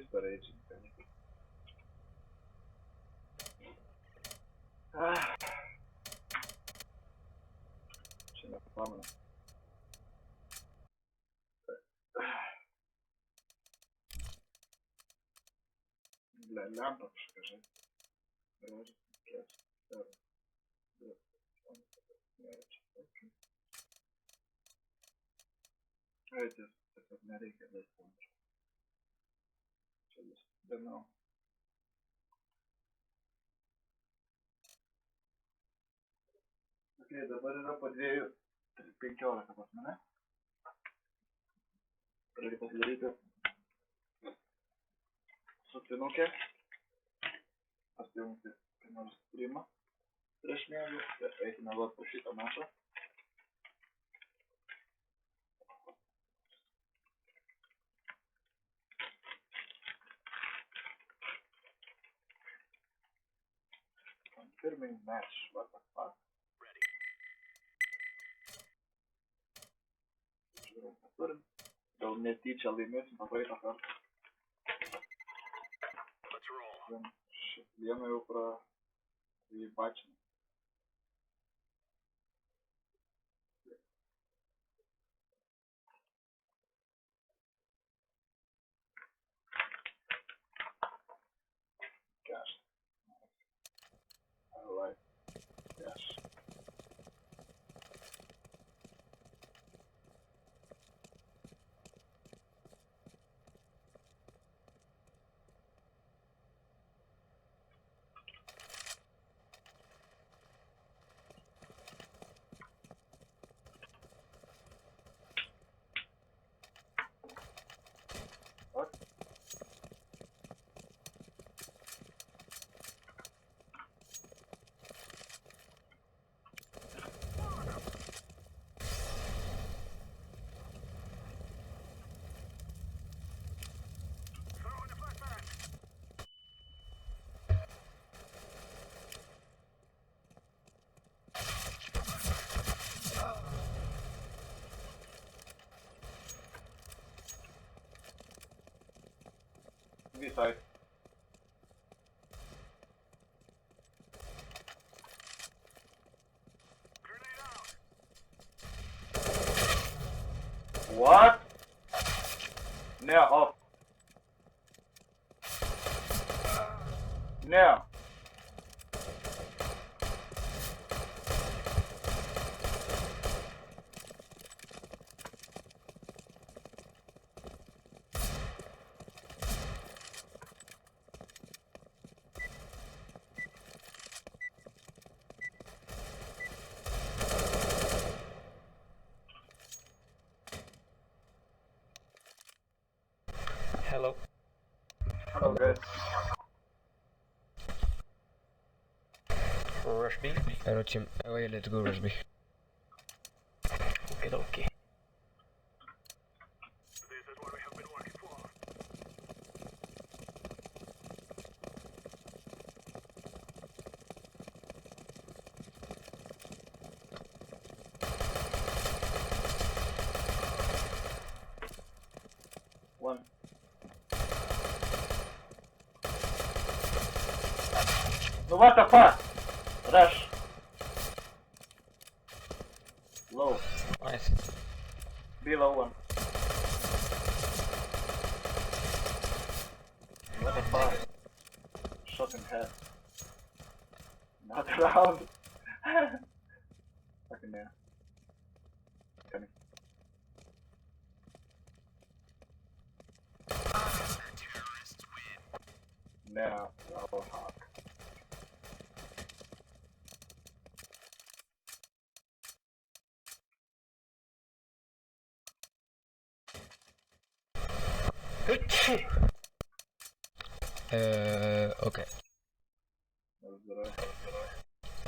Čisto raging. Ще не пам'ятаю. Бля, лямпа, скажи. Эти, это неreikia daug. Čia vis įdomiau. Ok, dabar yra po 2:15 pas mane. Reikia pasidaryti suktinukę. Pasijungti kai nors streamą prieš miegą. Ir eiti miegot po šitą mačą. Confirming match, what the fuck? Žiūrėjau, neturim. Gal netyčia laimėsim tą praeitą kartą. Vieną jau įbačinę. Cash. I like cash. B-side. What? Now off. Now. Hello. Hello guys. Rush B. Hello team. Oh yeah, let's go Rush B. Okay, okay. This is what we have been working for. One. No what the fuck? Rush. Low. Nice. Below one. What the fuck? Shot in head. Not around. Fucking yeah. Coming. Now, our hawk. Okay.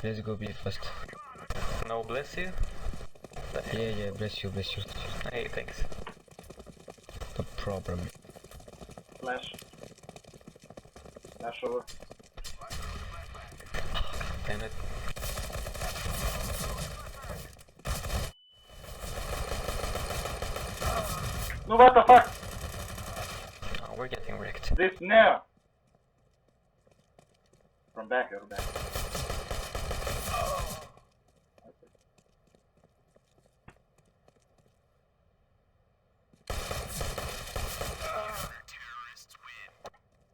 Let's go B first. No, bless you. Yeah, bless you. Hey, thanks. No problem. Flash. Flash over. Damn it. No what the fuck? Oh, we're getting fucking wrecked. This now! From back, you're back.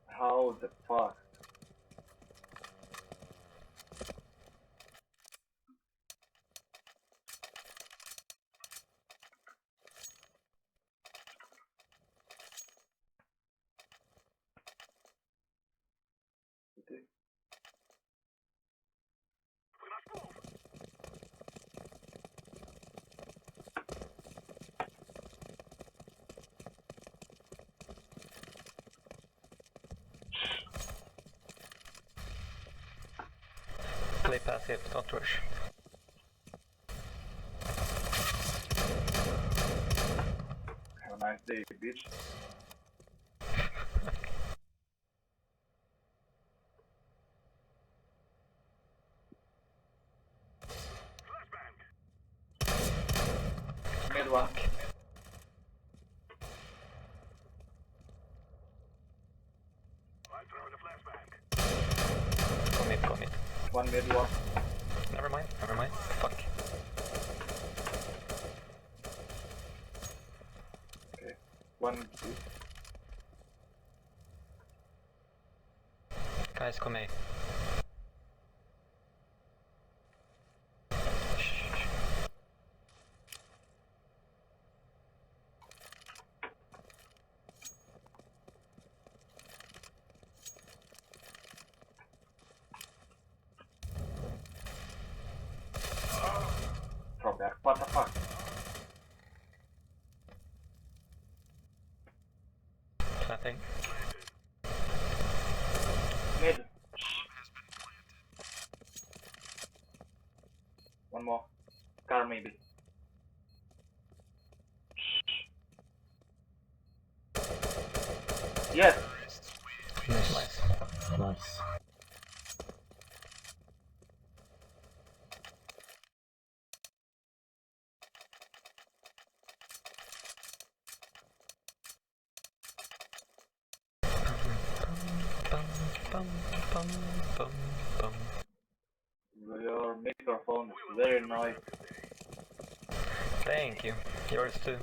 How the fuck? Play passive, don't rush. Have a nice day, bitch. Mid one. Commit. One mid one. Never mind. Fuck. Okay. One two. Guys, come A. From back. What the fuck? Planting. Mid. One more. Car maybe. Yes. Nice. Nice. Nice. Bum. Your microphone is very noisy. Thank you. Yours too.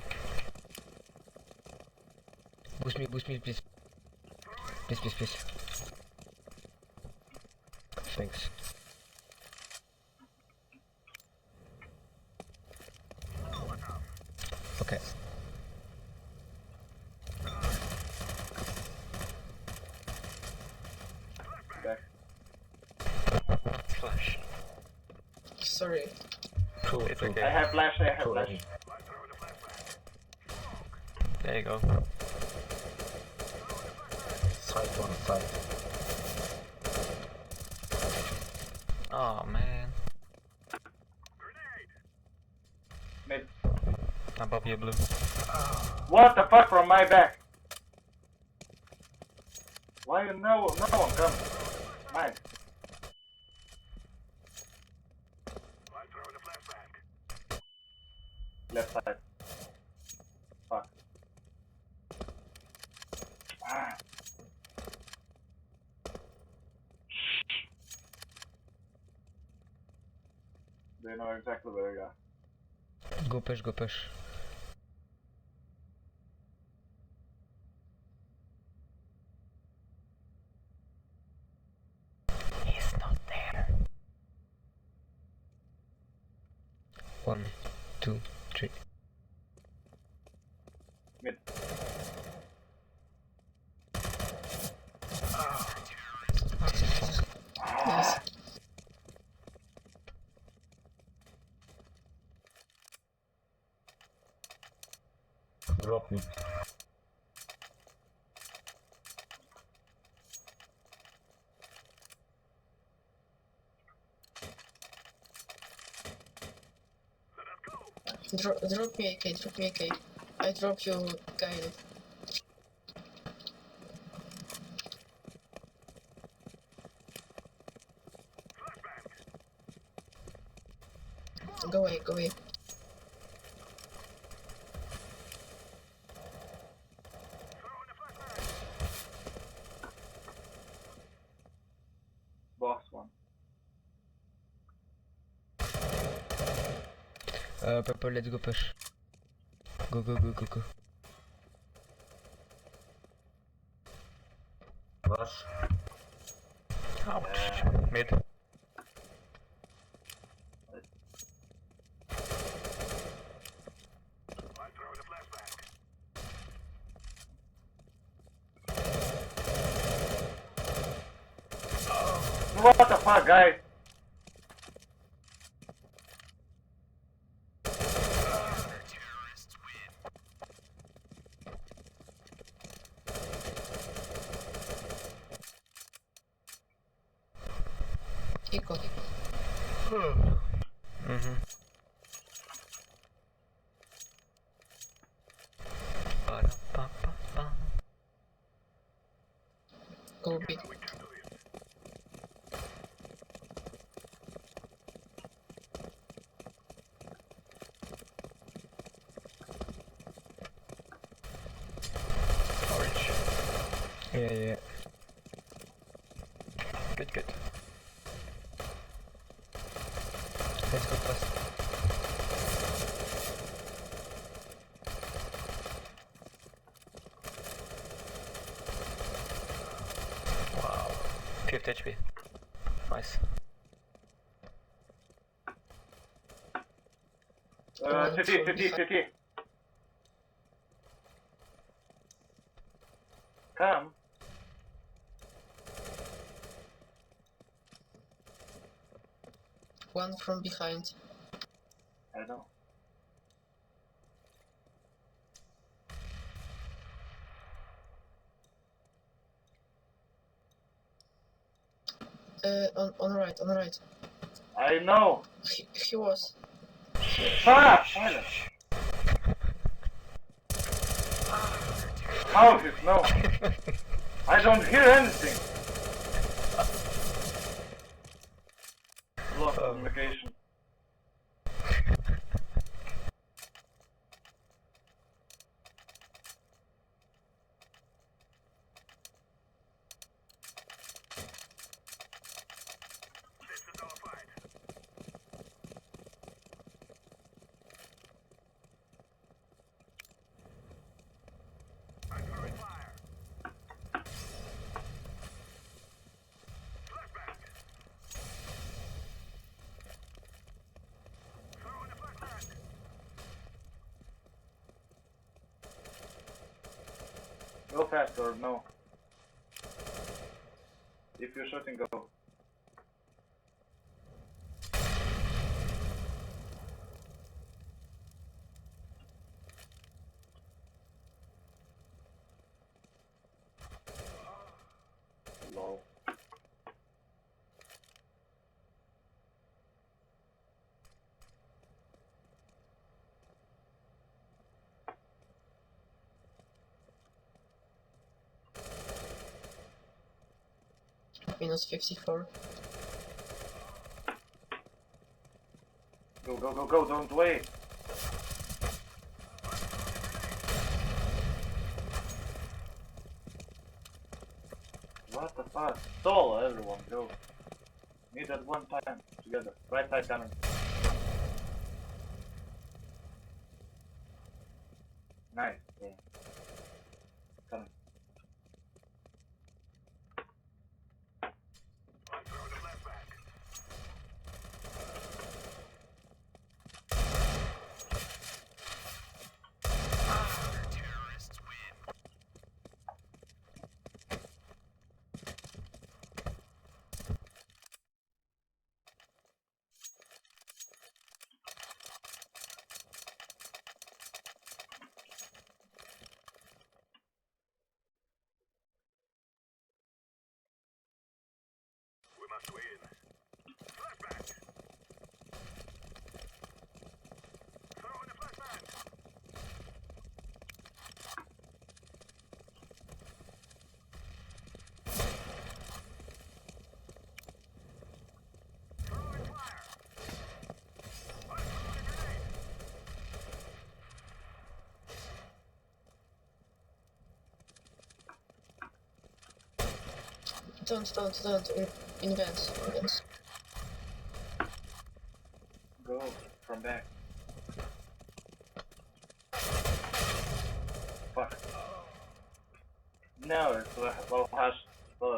Boost me, please. Please. Thanks. Okay. Back. Flash. Sorry. Cool, it's I okay. have flash, I have Cool. flash. There you go. Side. Oh man. Mid. Above you, blue. What the fuck from my back? Why no one come? Mine. Left side. Fuck. Ah. They know exactly where we are. Go push. He's not there. 1, 2, 3. Mid. Nice. Drop me. Drop me AK. I drop you guide. Go away. Purple, let's go push. Go, go, go, go, go. Rush. Ouch. Mid. What the fuck, guys? Eco. Mm-hmm. Ba-da-ba-ba-ba. Go B. Orange. Yeah, yeah. Good, good. Let's go fast. Wow. 50 HP. Nice. City. Come. One from behind. I know. On right, on right. I know. He was. Fuck! Silence. How is no? I don't hear anything. Lost communication. Go fast or no. If you're shooting, go. Lol. Minus 54. Go, don't wait. What the fuck? Stall, everyone, go. Meet at one time, together. Right side coming. Nice, yeah. Coming. Don't. Invents. Go from back. Ne, VH, VH.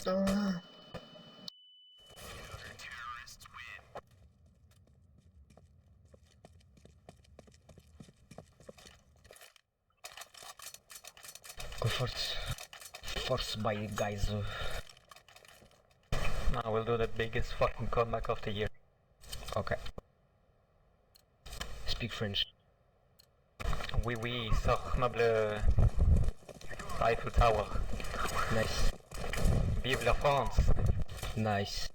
Ah, Go force by guys. Now we'll do the biggest fucking comeback of the year. Okay. Speak French. Oui, sorme le Eiffel Tower. Nice. Vive la France. Nice.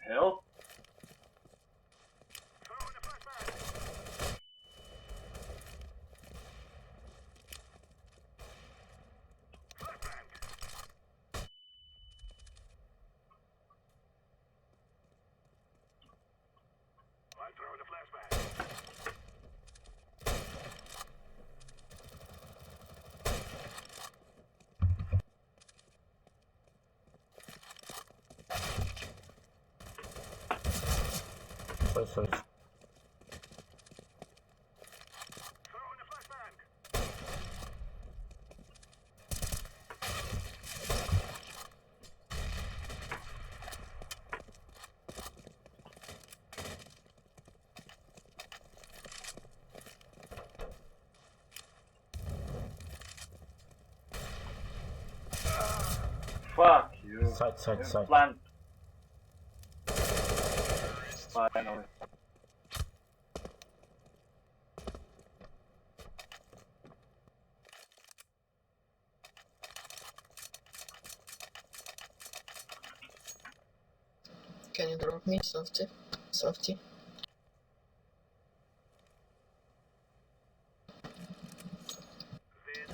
Help? Also, Fuck you. side. Plant. Finally. can you drop me, Softy? Softy?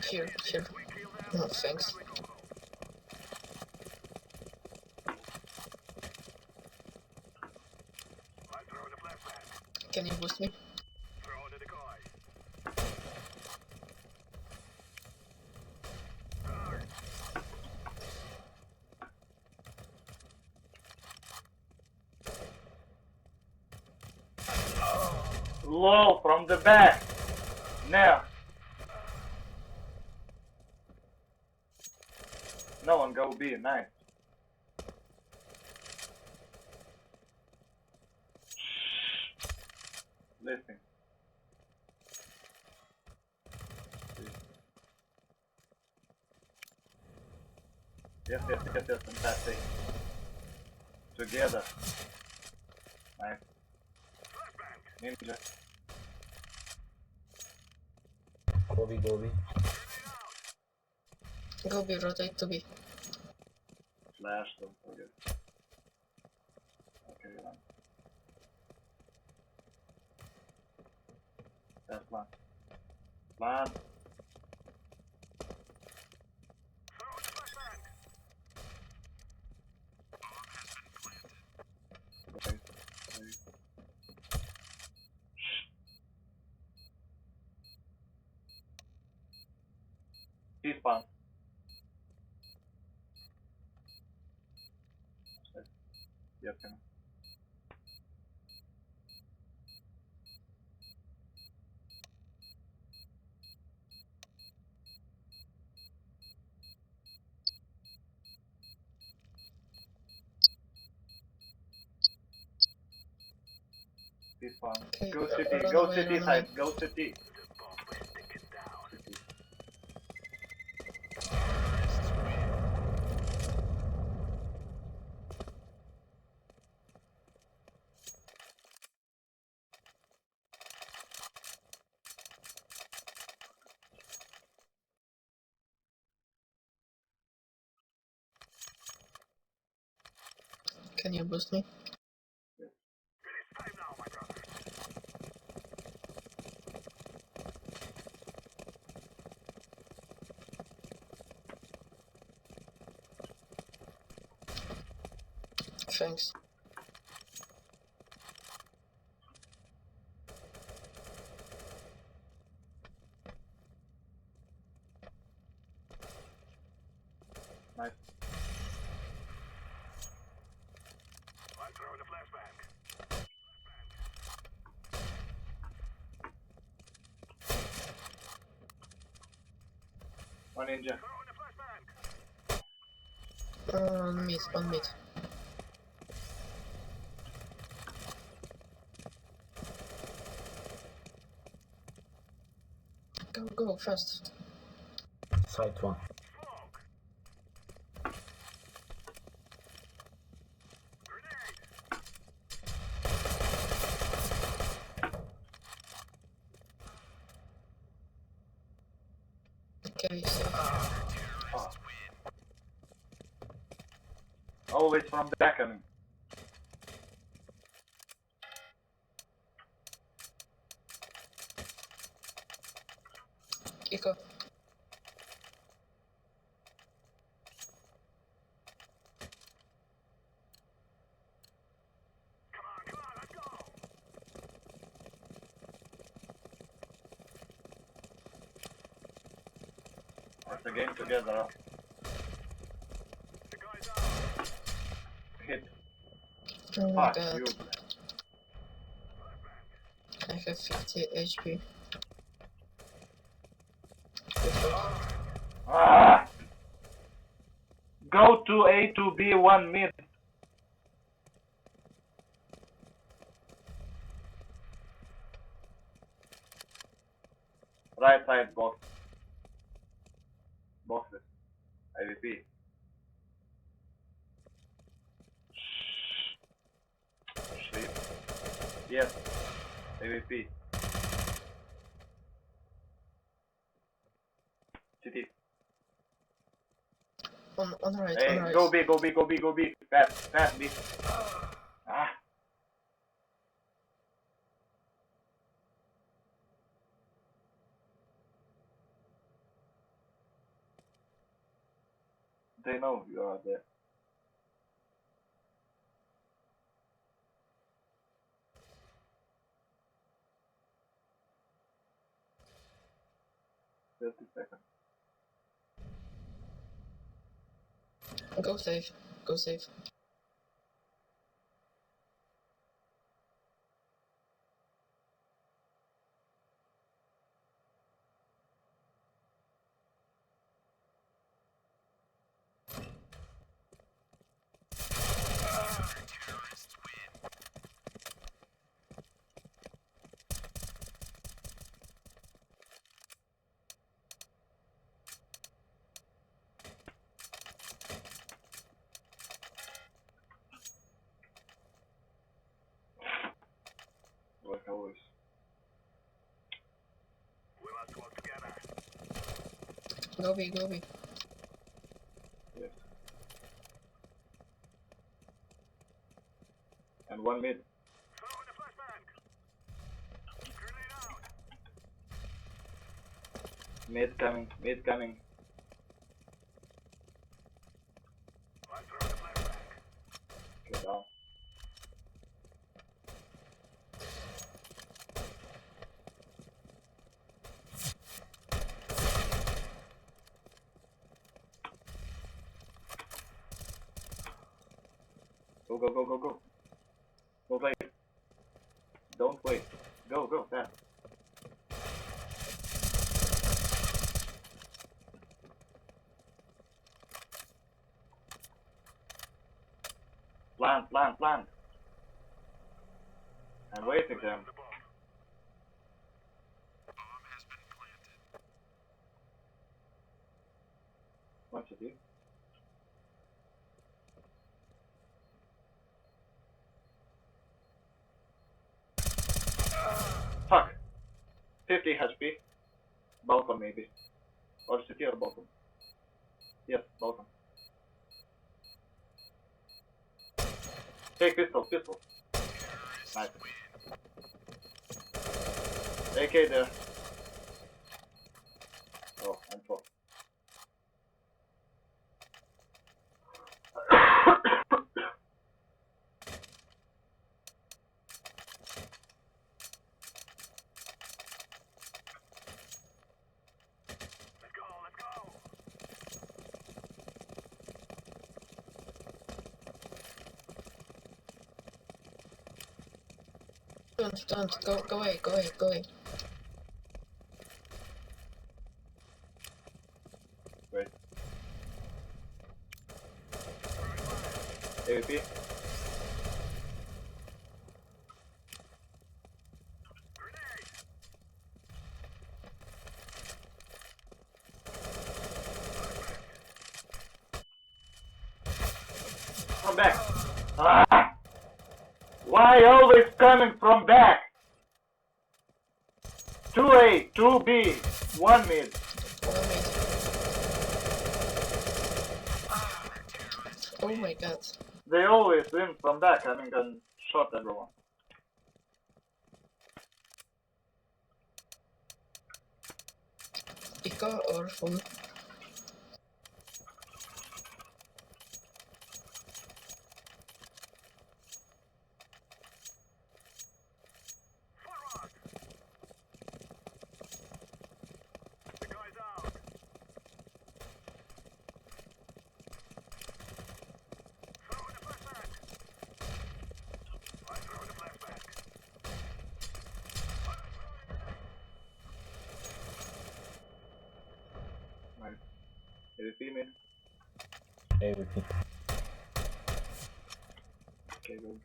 Here. No, thanks. Can you boost me? LOL from the back. No. No one go B. Nice. Listen. Yes, fantastic. Together. Nice. Ninja. Gobi. Go B, rotate to B. Flash, don't forget. Okay, run. That's plan. Plan. Okay. T-spawn. Yep. T-spawn. Okay, Go city, run go away, city run side, away. go city. Can you boost me? Thanks. Nice. One ninja. Mid, on mid. Go, fast. Side one. Okay, so Always from the back, I mean. Eco. That's a game together. Huh? Hit. Oh my Fuck god, you. I have 50 HP. Ah! Go to A to B, one mid. Right side box. Boxes. IVP. Sleep. Yes. AVP. CT. On right, Hey, on right. go B, go B, go B, go B. Fast, fast B. Ah. They know you are there. $30 seconds. Go safe. Go safe. Like always. Go B, go B. Yes. And one mid. Mid coming, mid coming. Okay, down. Go, go, go, go, go. Don't wait. Don't wait. Go, go, fast. Plant, plant, plant. I'm waiting them. What you do? Fuck! 50 HP. Balcon maybe. Or secure balcon. Yes, balcon. Take pistol. Nice. AK there. Oh, I'm full. Don't, go away. Wait. AVP. Come back. Ah! Why always coming from back? 2A, 2B, 1 mid. Oh my god. They always win from back, having can shot everyone. Eco or full? Nice. AVP mid. AVP. Okay, good.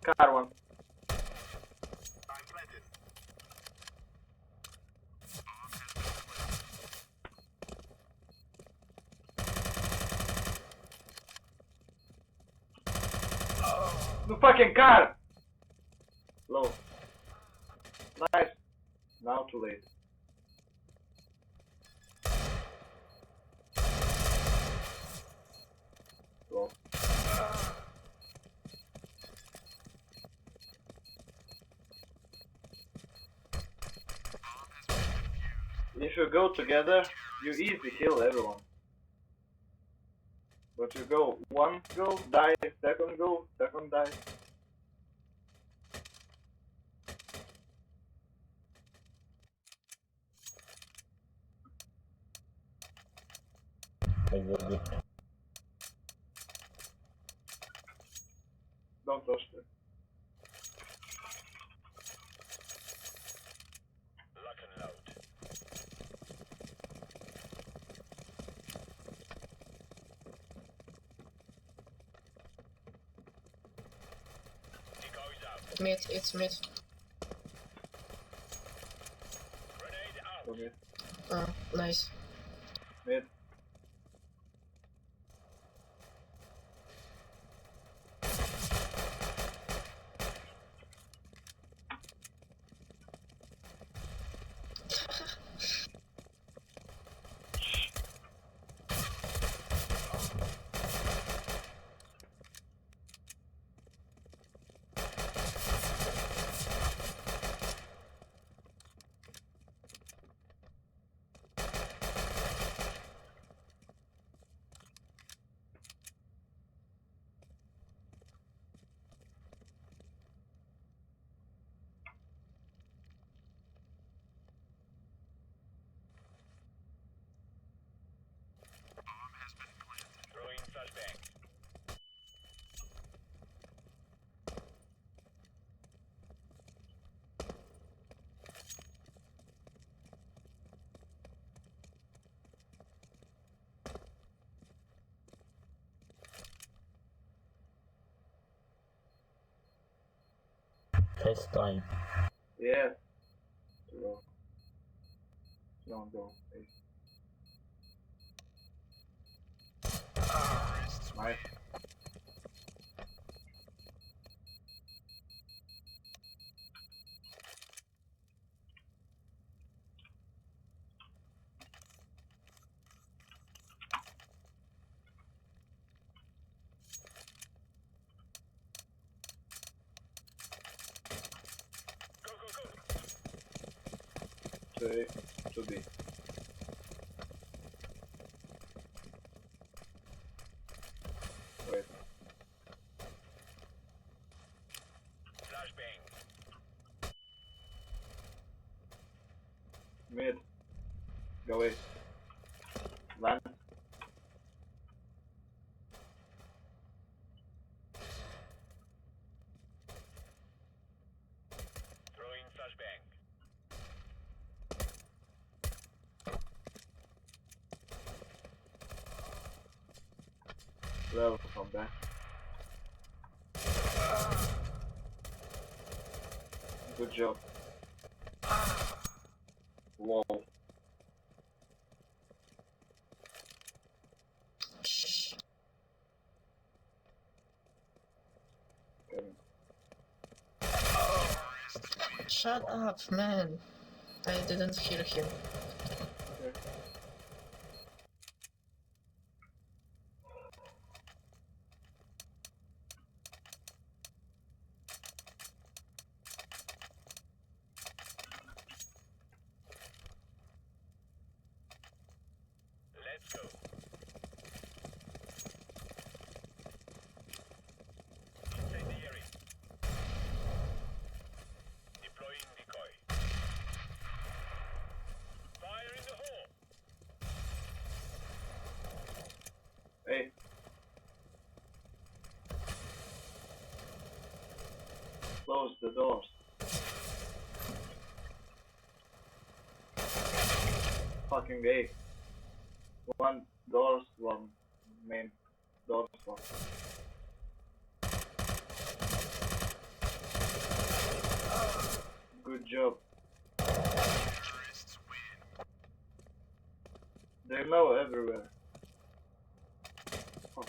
Car one. The fucking car! Low. Nice. Now too late. Low. If you go together, you easily kill everyone. But you go one go, die, second go, second die. They will be. Don't touch them. Lock and load. Decoys out. Mid, it's mid. Grenade out. Okay. Oh, nice. Mid. Throwing flashbang. First time. Yeah. Too low. Don't go. Hey. Nice. To be. Wait. Flashbang. Mid. Go away. Land. Throwing flashbang. Level from back. Good job. Lol. Shh. Okay. Shut up, man. I didn't hear him. Let's go. Incendiary. Deploying decoy. Fire in the hole. Hey. Close the doors. Fucking gay. One doors, one main doors, one. Good job. They're now everywhere. Fuck.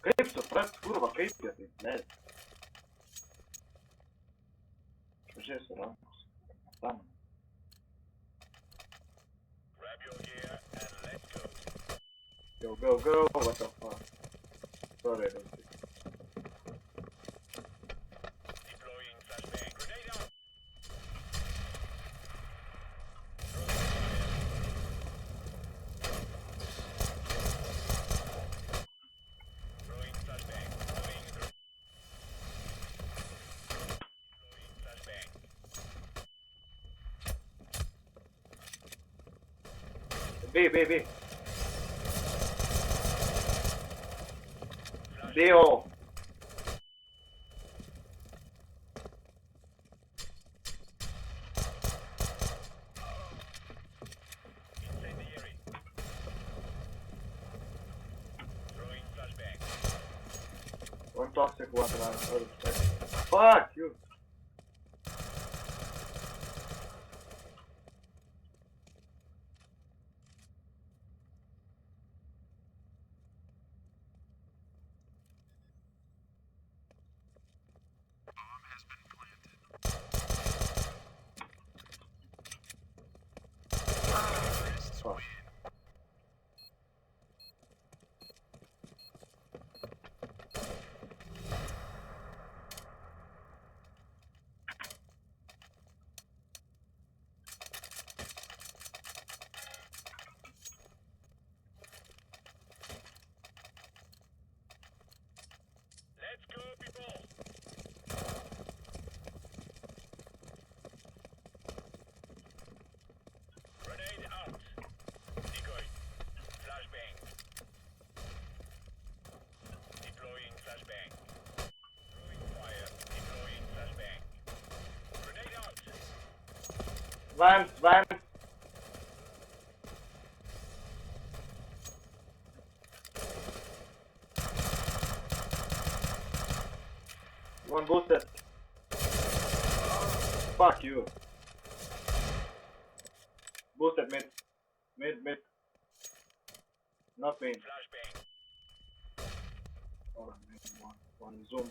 Kaip suprast, kurva, kaip jie taip net? Pažiūrėsiu rankos. Tam. Grab your gear and let's go. Go, go, go, what the fuck? Sorry, I don't see. Deploying flashbang. Grenade out. Throwing flashbang. Deploying flashbang. B. B-O. Incendiary. Throwing flashbang. One toxic, one other. Fuck you. Fuck. Let's go, people. Grenade out. Decoy. Flashbang. Deploying flashbang. Throwing fire. Deploying flashbang. Grenade out. Vance. One boosted. you. Boosted mid. Mid. Not main. Oh, main. One zoom.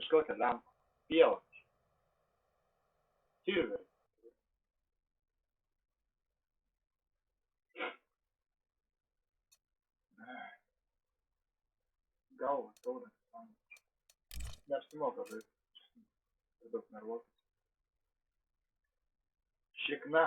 Kažkokia lempa. Pievas. Silver. Galva, skauda. Neapsimoka žaisti. Per daug nervuotas. Šikna.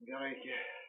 Gerai, iki.